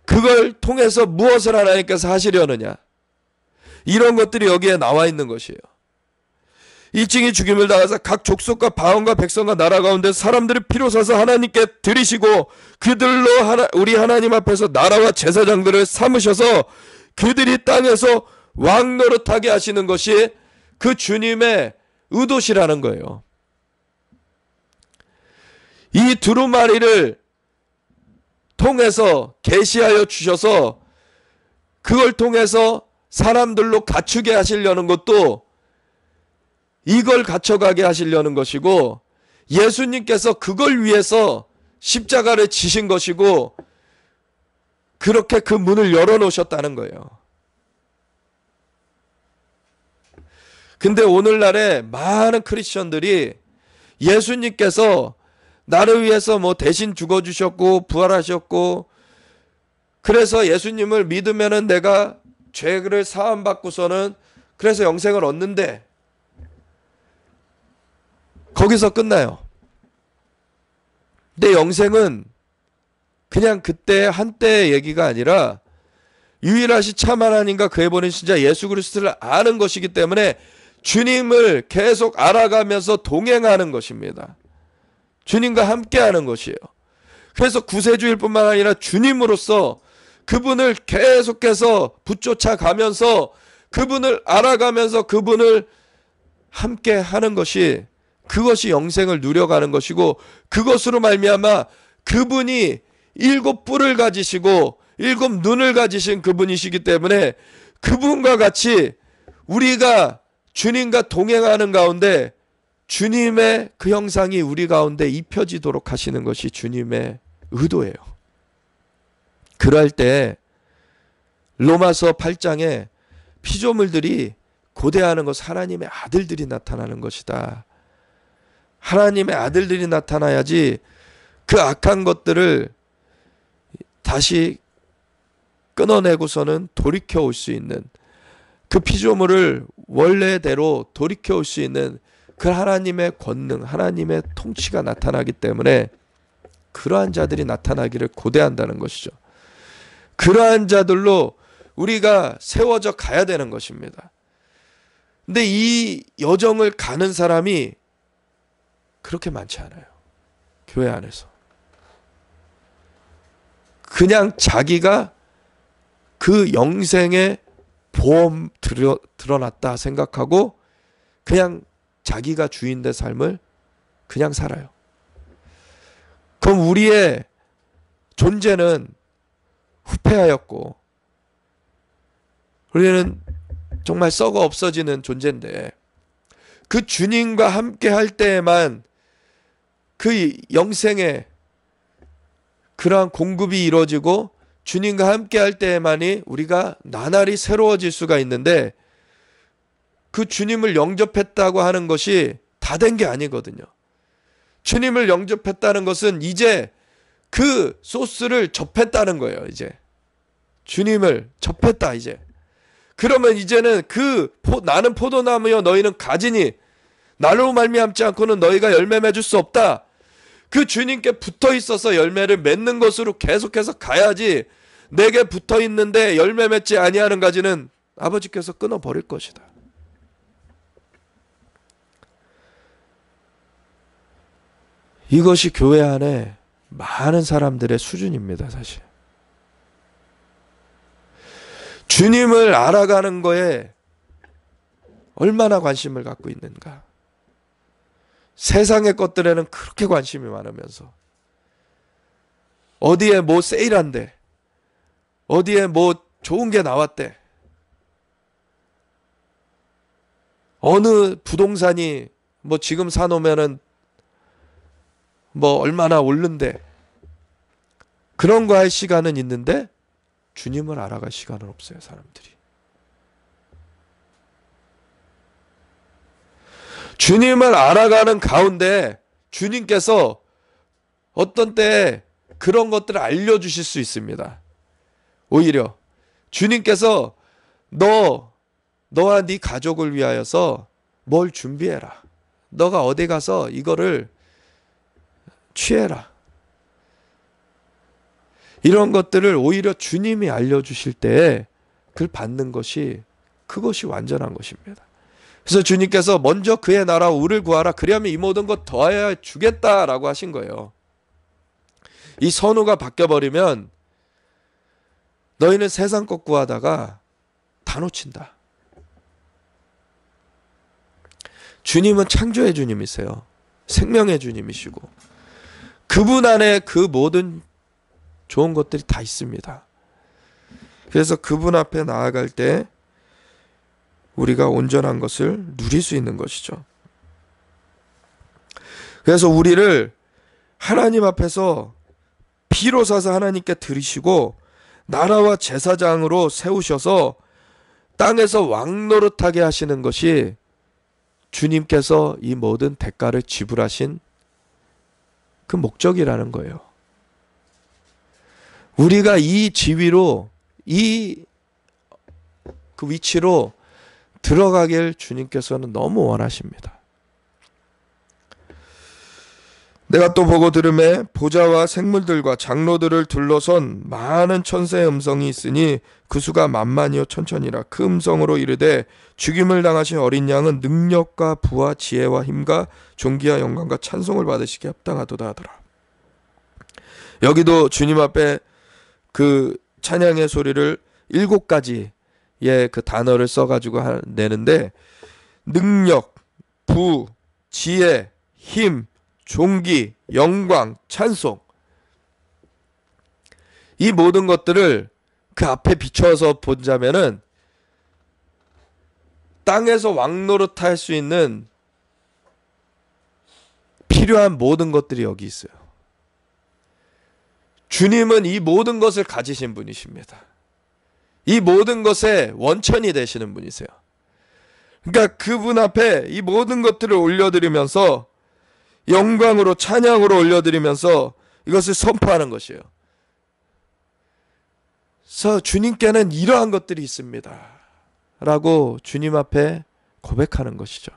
A: 그걸 통해서 무엇을 하나님께서 하시려느냐. 이런 것들이 여기에 나와 있는 것이에요. 일찍이 죽임을 당하사 각 족속과 바원과 백성과 나라 가운데 사람들이 피로 사서 하나님께 드리시고 그들로 우리 하나님 앞에서 나라와 제사장들을 삼으셔서 그들이 땅에서 왕노릇하게 하시는 것이 그 주님의 의도시라는 거예요. 이 두루마리를 통해서 계시하여 주셔서 그걸 통해서 사람들로 갖추게 하시려는 것도 이걸 갖춰가게 하시려는 것이고, 예수님께서 그걸 위해서 십자가를 지신 것이고 그렇게 그 문을 열어놓으셨다는 거예요. 근데 오늘날에 많은 크리스천들이 예수님께서 나를 위해서 뭐 대신 죽어주셨고 부활하셨고 그래서 예수님을 믿으면은 내가 죄를 사함받고서는 그래서 영생을 얻는데 거기서 끝나요. 근데 영생은 그냥 그때 한때의 얘기가 아니라 유일하신 참 하나님과 그의 보내신 자 예수 그리스도를 아는 것이기 때문에 주님을 계속 알아가면서 동행하는 것입니다. 주님과 함께하는 것이에요. 그래서 구세주일 뿐만 아니라 주님으로서 그분을 계속해서 붙쫓아가면서 그분을 알아가면서 그분을 함께하는 것이, 그것이 영생을 누려가는 것이고, 그것으로 말미암아 그분이 7뿔을 가지시고 7 눈을 가지신 그분이시기 때문에 그분과 같이 우리가 주님과 동행하는 가운데 주님의 그 형상이 우리 가운데 입혀지도록 하시는 것이 주님의 의도예요. 그럴 때 로마서 8장에 피조물들이 고대하는 것은 하나님의 아들들이 나타나는 것이다. 하나님의 아들들이 나타나야지 그 악한 것들을 다시 끊어내고서는 돌이켜올 수 있는, 그 피조물을 원래대로 돌이켜올 수 있는 그 하나님의 권능, 하나님의 통치가 나타나기 때문에 그러한 자들이 나타나기를 고대한다는 것이죠. 그러한 자들로 우리가 세워져 가야 되는 것입니다. 근데 이 여정을 가는 사람이 그렇게 많지 않아요. 교회 안에서. 그냥 자기가 그 영생의 보험 드러났다 생각하고 그냥 자기가 주인된 삶을 그냥 살아요. 그럼 우리의 존재는 후패하였고 우리는 정말 썩어 없어지는 존재인데, 그 주님과 함께 할 때에만 그 영생의 그러한 공급이 이루어지고 주님과 함께 할 때에만이 우리가 나날이 새로워질 수가 있는데, 그 주님을 영접했다고 하는 것이 다 된 게 아니거든요. 주님을 영접했다는 것은 이제 그 소스를 접했다는 거예요. 이제 주님을 접했다. 이제 그러면 이제는 나는 포도나무여 너희는 가지니 나로 말미암지 않고는 너희가 열매 맺을 수 없다. 그 주님께 붙어 있어서 열매를 맺는 것으로 계속해서 가야지, 내게 붙어 있는데 열매 맺지 아니하는 가지는 아버지께서 끊어버릴 것이다. 이것이 교회 안에 많은 사람들의 수준입니다. 사실 주님을 알아가는 거에 얼마나 관심을 갖고 있는가. 세상의 것들에는 그렇게 관심이 많으면서 어디에 뭐 세일한대, 어디에 뭐 좋은 게 나왔대, 어느 부동산이 뭐 지금 사놓으면은 뭐 얼마나 오른대, 그런 거 할 시간은 있는데 주님을 알아갈 시간은 없어요. 사람들이 주님을 알아가는 가운데 주님께서 어떤 때에 그런 것들을 알려주실 수 있습니다. 오히려 주님께서 너와 네 가족을 위하여서 뭘 준비해라. 너가 어디 가서 이거를 취해라. 이런 것들을 오히려 주님이 알려주실 때 그걸 받는 것이, 그것이 완전한 것입니다. 그래서 주님께서 먼저 그의 나라와 의를 구하라, 그리하면 이 모든 것 더하여 주겠다라고 하신 거예요. 이 선우가 바뀌어버리면 너희는 세상 것 구하다가 다 놓친다. 주님은 창조의 주님이세요. 생명의 주님이시고 그분 안에 그 모든 좋은 것들이 다 있습니다. 그래서 그분 앞에 나아갈 때 우리가 온전한 것을 누릴 수 있는 것이죠. 그래서 우리를 하나님 앞에서 피로 사서 하나님께 드리시고 나라와 제사장으로 세우셔서 땅에서 왕노릇하게 하시는 것이 주님께서 이 모든 대가를 지불하신 그 목적이라는 거예요. 우리가 이 지위로, 이 그 위치로 들어가길 주님께서는 너무 원하십니다. 내가 또 보고 들음에 보좌와 생물들과 장로들을 둘러선 많은 천사의 음성이 있으니 그 수가 만만이요 천천이라. 그 음성으로 이르되 죽임을 당하신 어린 양은 능력과 부와 지혜와 힘과 존귀와 영광과 찬송을 받으시기에 합당하도다 하더라. 여기도 주님 앞에 그 찬양의 소리를 7가지의 그 단어를 써가지고 내는데, 능력, 부, 지혜, 힘, 존귀, 영광, 찬송, 이 모든 것들을 그 앞에 비춰서 본다면은 땅에서 왕노릇할 수 있는 필요한 모든 것들이 여기 있어요. 주님은 이 모든 것을 가지신 분이십니다. 이 모든 것의 원천이 되시는 분이세요. 그러니까 그분 앞에 이 모든 것들을 올려드리면서 영광으로, 찬양으로 올려드리면서 이것을 선포하는 것이에요. 그래서 주님께는 이러한 것들이 있습니다 라고 주님 앞에 고백하는 것이죠.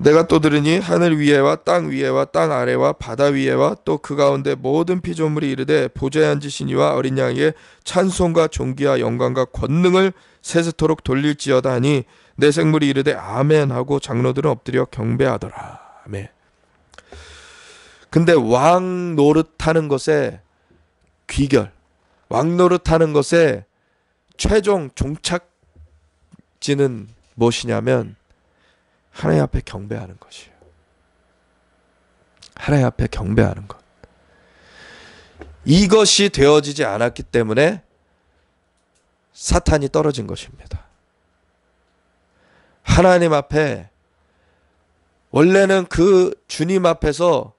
A: 내가 또 들으니 하늘 위에와 땅 위에와 땅 아래와 바다 위에와 또 그 가운데 모든 피조물이 이르되 보좌에 앉으신 이와 어린 양에게 찬송과 존귀와 영광과 권능을 세세토록 돌릴지어다 하니 내 생물이 이르되 아멘 하고 장로들은 엎드려 경배하더라. 아멘. 근데 왕 노릇하는 것의 귀결, 왕 노릇하는 것의 최종 종착지는 무엇이냐면 하나님 앞에 경배하는 것이에요. 하나님 앞에 경배하는 것. 이것이 되어지지 않았기 때문에 사탄이 떨어진 것입니다. 하나님 앞에, 원래는 그 주님 앞에서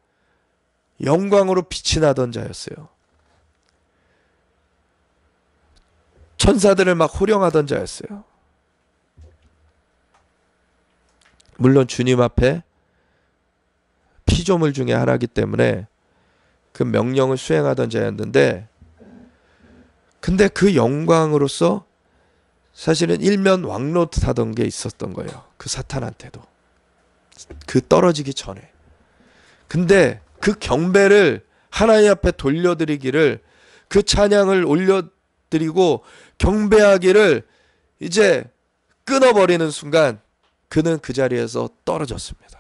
A: 영광으로 빛이 나던 자였어요. 천사들을 막 호령하던 자였어요. 물론 주님 앞에 피조물 중에 하나이기 때문에 그 명령을 수행하던 자였는데, 근데 그 영광으로서 사실은 일면 왕노릇하던 게 있었던 거예요. 그 사탄한테도. 그 떨어지기 전에. 근데 그 경배를 하나님 앞에 돌려드리기를, 그 찬양을 올려드리고 경배하기를 이제 끊어버리는 순간 그는 그 자리에서 떨어졌습니다.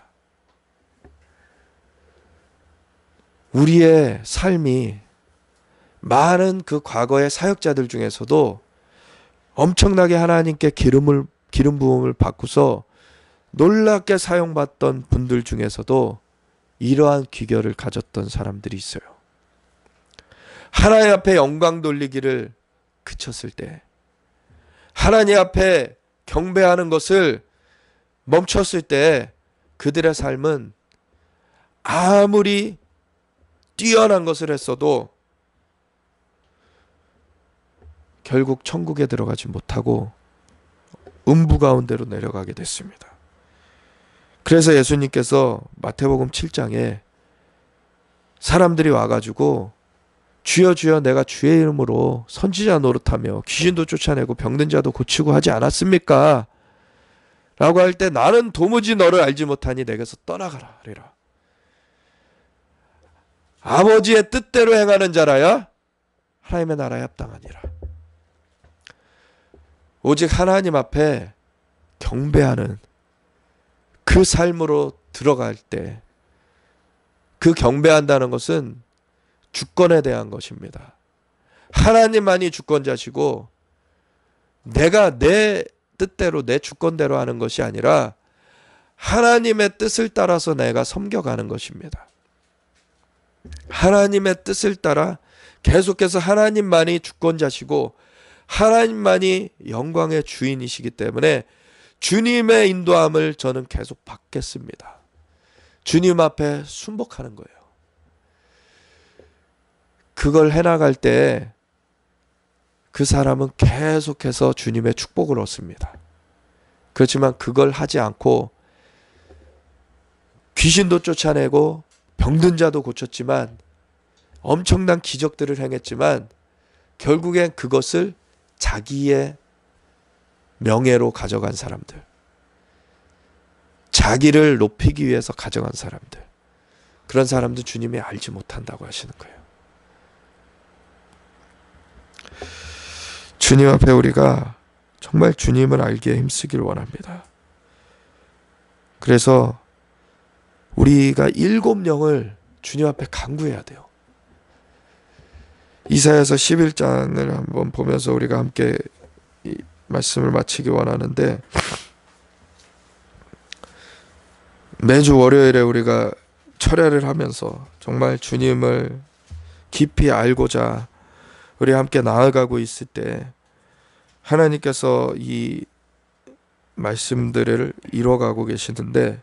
A: 우리의 삶이 많은 그 과거의 사역자들 중에서도 엄청나게 하나님께 기름 부음을 받고서 놀랍게 사용받던 분들 중에서도 이러한 귀결을 가졌던 사람들이 있어요. 하나님 앞에 영광 돌리기를 그쳤을 때, 하나님 앞에 경배하는 것을 멈췄을 때 그들의 삶은 아무리 뛰어난 것을 했어도 결국 천국에 들어가지 못하고 음부 가운데로 내려가게 됐습니다. 그래서 예수님께서 마태복음 7장에 사람들이 와가지고 주여 주여 내가 주의 이름으로 선지자 노릇하며 귀신도 쫓아내고 병든 자도 고치고 하지 않았습니까? 라고 할 때 나는 도무지 너를 알지 못하니 내게서 떠나가라 그래라. 아버지의 뜻대로 행하는 자라야 하나님의 나라에 합당하니라. 오직 하나님 앞에 경배하는 그 삶으로 들어갈 때, 그 경배한다는 것은 주권에 대한 것입니다. 하나님만이 주권자시고 내가 내 뜻대로 내 주권대로 하는 것이 아니라 하나님의 뜻을 따라서 내가 섬겨가는 것입니다. 하나님의 뜻을 따라 계속해서 하나님만이 주권자시고 하나님만이 영광의 주인이시기 때문에 주님의 인도함을 저는 계속 받겠습니다. 주님 앞에 순복하는 거예요. 그걸 해나갈 때 그 사람은 계속해서 주님의 축복을 얻습니다. 그렇지만 그걸 하지 않고 귀신도 쫓아내고 병든 자도 고쳤지만 엄청난 기적들을 행했지만 결국엔 그것을 자기의 명예로 가져간 사람들, 자기를 높이기 위해서 가져간 사람들, 그런 사람들 주님이 알지 못한다고 하시는 거예요. 주님 앞에 우리가 정말 주님을 알기에 힘쓰길 원합니다. 그래서 우리가 7영을 주님 앞에 간구해야 돼요. 이사야서 11장을 한번 보면서 우리가 함께 이 말씀을 마치기 원하는데, 매주 월요일에 우리가 철야를 하면서 정말 주님을 깊이 알고자 우리 함께 나아가고 있을 때 하나님께서 이 말씀들을 이뤄가고 계시는데,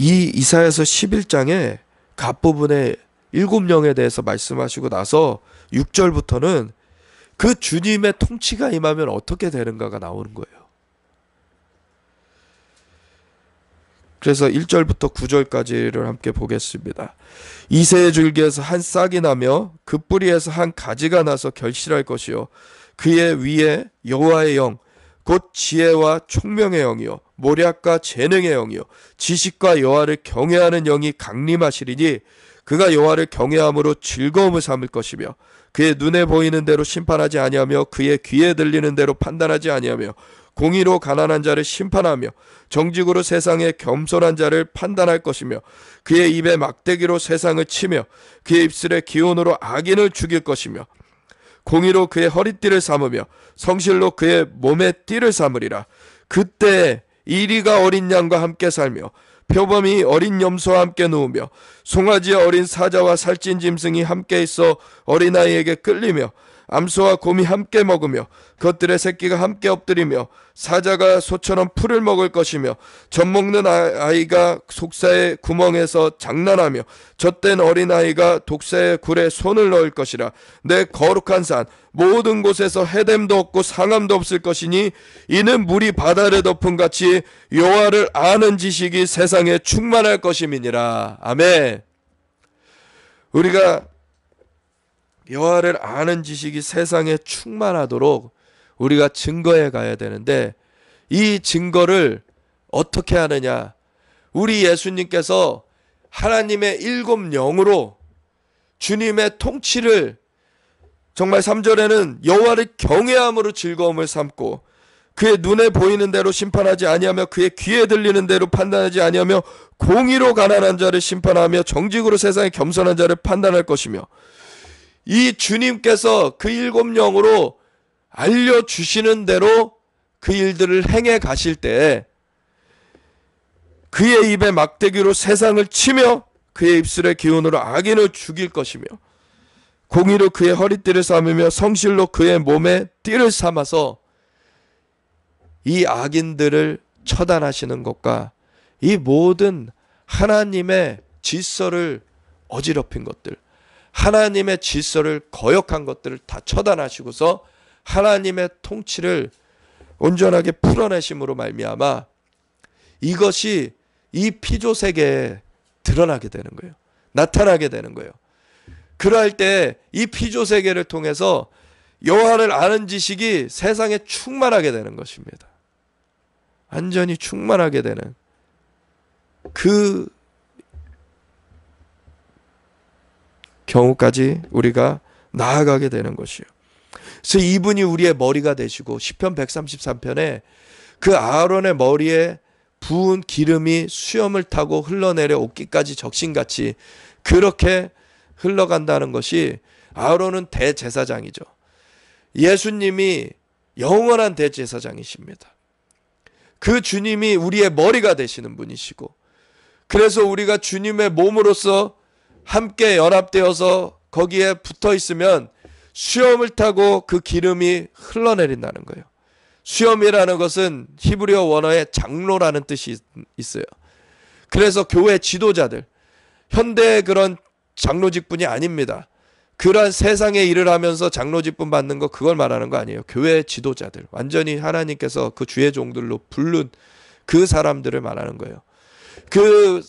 A: 이 이사야서 11장에 그 앞부분에 7영에 대해서 말씀하시고 나서 6절부터는 그 주님의 통치가 임하면 어떻게 되는가가 나오는 거예요. 그래서 1절부터 9절까지를 함께 보겠습니다. 이새의 줄기에서 한 싹이 나며 그 뿌리에서 한 가지가 나서 결실할 것이요, 그의 위에 여호와의 영 곧 지혜와 총명의 영이요 모략과 재능의 영이요 지식과 여호와를 경외하는 영이 강림하시리니 그가 여호와를 경외함으로 즐거움을 삼을 것이며 그의 눈에 보이는 대로 심판하지 아니하며 그의 귀에 들리는 대로 판단하지 아니하며 공의로 가난한 자를 심판하며 정직으로 세상의 겸손한 자를 판단할 것이며 그의 입에 막대기로 세상을 치며 그의 입술에 기온으로 악인을 죽일 것이며 공의로 그의 허리띠를 삼으며 성실로 그의 몸에 띠를 삼으리라. 그때 이리가 어린 양과 함께 살며 표범이 어린 염소와 함께 누우며 송아지의 어린 사자와 살찐 짐승이 함께 있어 어린아이에게 끌리며 암소와 곰이 함께 먹으며 그것들의 새끼가 함께 엎드리며 사자가 소처럼 풀을 먹을 것이며 젖먹는 아이가 독사의 구멍에서 장난하며 젖된 어린아이가 독사의 굴에 손을 넣을 것이라. 내 거룩한 산 모든 곳에서 해됨도 없고 상함도 없을 것이니 이는 물이 바다를 덮은 같이 여호와를 아는 지식이 세상에 충만할 것임이니라. 아멘. 우리가 여호와를 아는 지식이 세상에 충만하도록 우리가 증거해 가야 되는데, 이 증거를 어떻게 하느냐? 우리 예수님께서 하나님의 7영으로 주님의 통치를, 정말 3절에는 여호와를 경외함으로 즐거움을 삼고 그의 눈에 보이는 대로 심판하지 아니하며 그의 귀에 들리는 대로 판단하지 아니하며 공의로 가난한 자를 심판하며 정직으로 세상의 겸손한 자를 판단할 것이며, 이 주님께서 그 7영으로 알려주시는 대로 그 일들을 행해 가실 때 그의 입에 막대기로 세상을 치며 그의 입술의 기운으로 악인을 죽일 것이며 공의로 그의 허리띠를 삼으며 성실로 그의 몸에 띠를 삼아서 이 악인들을 처단하시는 것과 이 모든 하나님의 질서를 어지럽힌 것들, 하나님의 질서를 거역한 것들을 다 처단하시고서 하나님의 통치를 온전하게 풀어내심으로 말미암아 이것이 이 피조 세계에 드러나게 되는 거예요. 나타나게 되는 거예요. 그럴 때 이 피조 세계를 통해서 여호와를 아는 지식이 세상에 충만하게 되는 것입니다. 완전히 충만하게 되는 그 경우까지 우리가 나아가게 되는 것이요. 그래서 이분이 우리의 머리가 되시고 시편 133편에 그 아론의 머리에 부은 기름이 수염을 타고 흘러내려 옷깃까지 적신같이 그렇게 흘러간다는 것이, 아론은 대제사장이죠. 예수님이 영원한 대제사장이십니다. 그 주님이 우리의 머리가 되시는 분이시고, 그래서 우리가 주님의 몸으로서 함께 연합되어서 거기에 붙어 있으면 수염을 타고 그 기름이 흘러내린다는 거예요. 수염이라는 것은 히브리어 원어에 장로라는 뜻이 있어요. 그래서 교회 지도자들, 현대의 그런 장로직분이 아닙니다. 그러한 세상에 일을 하면서 장로직분 받는 거, 그걸 말하는 거 아니에요. 교회 지도자들, 완전히 하나님께서 그 주의 종들로 부른 그 사람들을 말하는 거예요. 그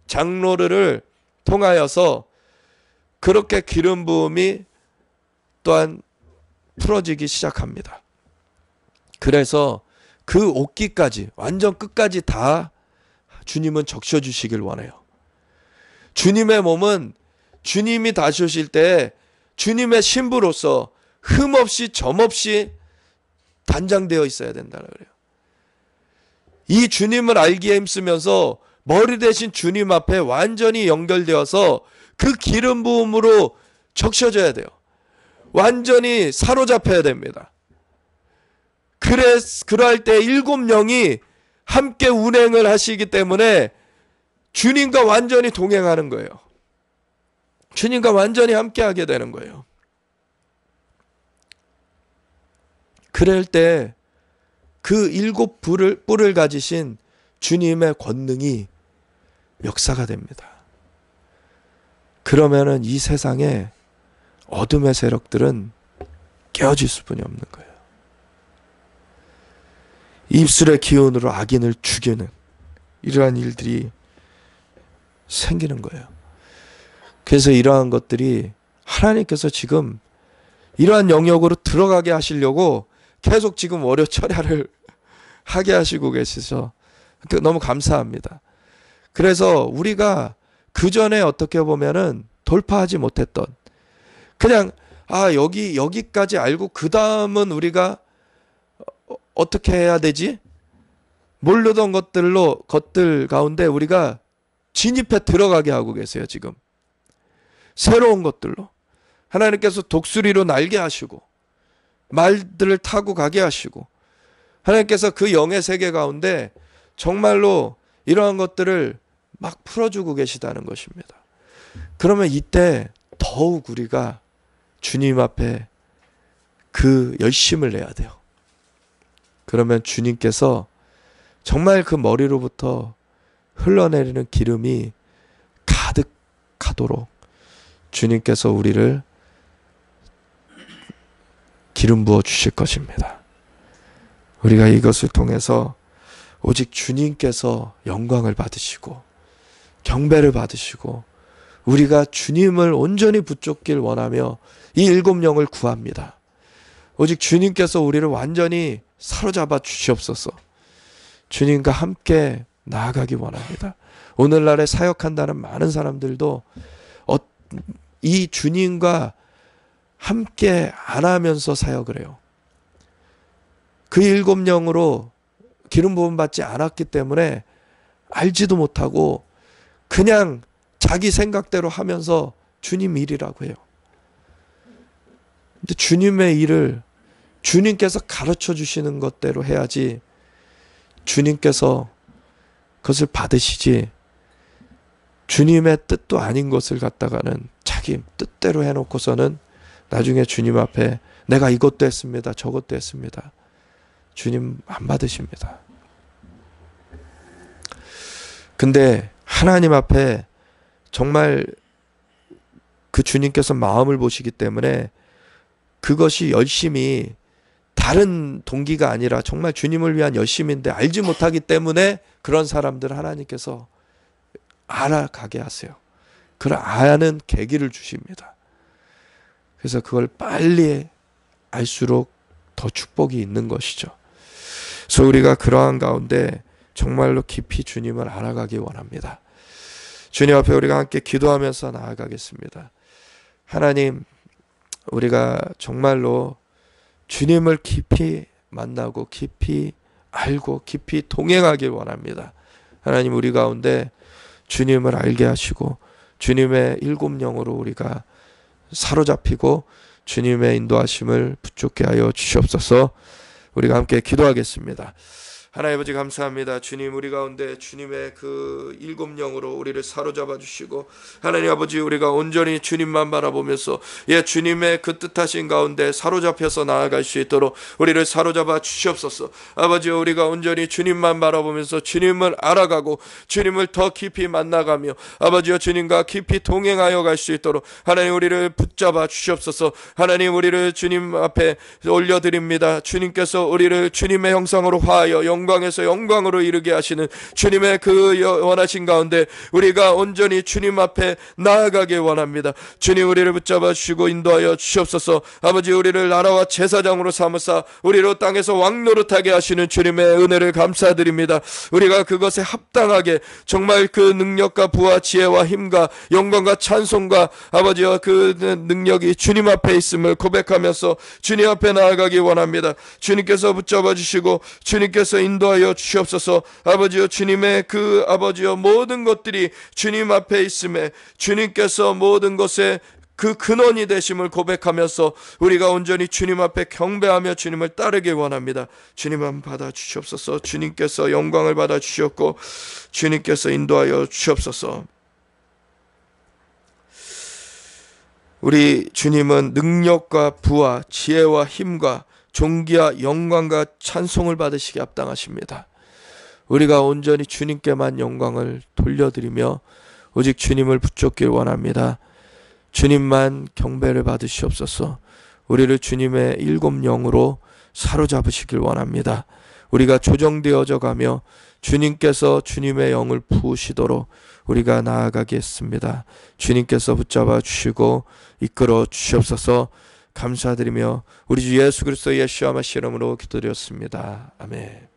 A: 장로를 통하여서 그렇게 기름 부음이 또한 풀어지기 시작합니다. 그래서 그 옷깃까지, 완전 끝까지 다 주님은 적셔주시길 원해요. 주님의 몸은 주님이 다시 오실 때 주님의 신부로서 흠없이 점없이 단장되어 있어야 된다는 거예요. 이 주님을 알기에 힘쓰면서 머리 대신 주님 앞에 완전히 연결되어서 그 기름 부음으로 적셔져야 돼요. 완전히 사로잡혀야 됩니다. 그럴 때 7영이 함께 운행을 하시기 때문에 주님과 완전히 동행하는 거예요. 주님과 완전히 함께하게 되는 거예요. 그럴 때 그 7뿔을 가지신 주님의 권능이 역사가 됩니다. 그러면은 이 세상에 어둠의 세력들은 깨어질 수뿐이 없는 거예요. 입술의 기운으로 악인을 죽이는 이러한 일들이 생기는 거예요. 그래서 이러한 것들이 하나님께서 지금 이러한 영역으로 들어가게 하시려고 계속 지금 월요 철야를 하게 하시고 계셔서 너무 감사합니다. 그래서 우리가 그 전에 어떻게 보면은 돌파하지 못했던, 그냥 여기까지 알고 그 다음은 우리가 어떻게 해야 되지? 모르던 것들 가운데 우리가 진입해 들어가게 하고 계세요. 지금 새로운 것들로 하나님께서 독수리로 날게 하시고 말들을 타고 가게 하시고, 하나님께서 그 영의 세계 가운데 정말로 이러한 것들을 막 풀어주고 계시다는 것입니다. 그러면 이때 더욱 우리가 주님 앞에 그 열심을 내야 돼요. 그러면 주님께서 정말 그 머리로부터 흘러내리는 기름이 가득하도록 주님께서 우리를 기름 부어 주실 것입니다. 우리가 이것을 통해서 오직 주님께서 영광을 받으시고 경배를 받으시고 우리가 주님을 온전히 붙잡길 원하며 이 7영을 구합니다. 오직 주님께서 우리를 완전히 사로잡아 주시옵소서. 주님과 함께 나아가기 원합니다. 오늘날에 사역한다는 많은 사람들도 이 주님과 함께 안 하면서 사역을 해요. 그 7영으로 기름 부음 받지 않았기 때문에 알지도 못하고 그냥 자기 생각대로 하면서 주님 일이라고 해요. 근데 주님의 일을 주님께서 가르쳐 주시는 것대로 해야지, 주님께서 그것을 받으시지, 주님의 뜻도 아닌 것을 갖다가는 자기 뜻대로 해놓고서는 나중에 주님 앞에 내가 이것도 했습니다, 저것도 했습니다. 주님 안 받으십니다. 근데 하나님 앞에 정말 그 주님께서 마음을 보시기 때문에 그것이 열심히 다른 동기가 아니라 정말 주님을 위한 열심인데 알지 못하기 때문에 그런 사람들 하나님께서 알아가게 하세요. 그걸 아는 계기를 주십니다. 그래서 그걸 빨리 알수록 더 축복이 있는 것이죠. 그래서 우리가 그러한 가운데 정말로 깊이 주님을 알아가기 원합니다. 주님 앞에 우리가 함께 기도하면서 나아가겠습니다. 하나님, 우리가 정말로 주님을 깊이 만나고 깊이 알고 깊이 동행하길 원합니다. 하나님, 우리 가운데 주님을 알게 하시고 주님의 일곱 영으로 우리가 사로잡히고 주님의 인도하심을 붙잡게 하여 주시옵소서. 우리가 함께 기도하겠습니다. 하나님 아버지, 감사합니다. 주님, 우리 가운데 주님의 그 일곱 영으로 우리를 사로잡아 주시고, 하나님 아버지, 우리가 온전히 주님만 바라보면서 주님의 그 뜻하신 가운데 사로잡혀서 나아갈 수 있도록 우리를 사로잡아 주시옵소서. 아버지, 우리가 온전히 주님만 바라보면서 주님을 알아가고 주님을 더 깊이 만나가며 아버지여 주님과 깊이 동행하여 갈 수 있도록 하나님 우리를 붙잡아 주시옵소서. 하나님, 우리를 주님 앞에 올려드립니다. 주님께서 우리를 주님의 형상으로 화하여 영광에서 영광으로 이르게 하시는 주님의 그 원하신 가운데 우리가 온전히 주님 앞에 나아가길 원합니다. 주님, 우리를 붙잡아 주시고 인도하여 주시옵소서. 아버지, 우리를 나라와 제사장으로 삼으사 우리로 땅에서 왕노릇하게 하시는 주님의 은혜를 감사드립니다. 우리가 그것에 합당하게 정말 그 능력과 부와 지혜와 힘과 영광과 찬송과 아버지와 그 능력이 주님 앞에 있음을 고백하면서 주님 앞에 나아가기 원합니다. 주님께서 붙잡아 주시고 주님께서 인도하여 주시옵소서. 아버지여, 주님의 그 아버지여 모든 것들이 주님 앞에 있음에 주님께서 모든 것에 그 근원이 되심을 고백하면서 우리가 온전히 주님 앞에 경배하며 주님을 따르길 원합니다. 주님만 받아 주시옵소서. 주님께서 영광을 받아 주시옵고 주님께서 인도하여 주시옵소서. 우리 주님은 능력과 부와 지혜와 힘과 존귀와 영광과 찬송을 받으시기 합당하십니다. 우리가 온전히 주님께만 영광을 돌려드리며 오직 주님을 붙잡길 원합니다. 주님만 경배를 받으시옵소서. 우리를 주님의 일곱 영으로 사로잡으시길 원합니다. 우리가 조정되어져 가며 주님께서 주님의 영을 부으시도록 우리가 나아가겠습니다. 주님께서 붙잡아 주시고 이끌어 주시옵소서. 감사드리며 우리 주 예수 그리스도의 예수와 마시 이름으로 기도드렸습니다. 아멘.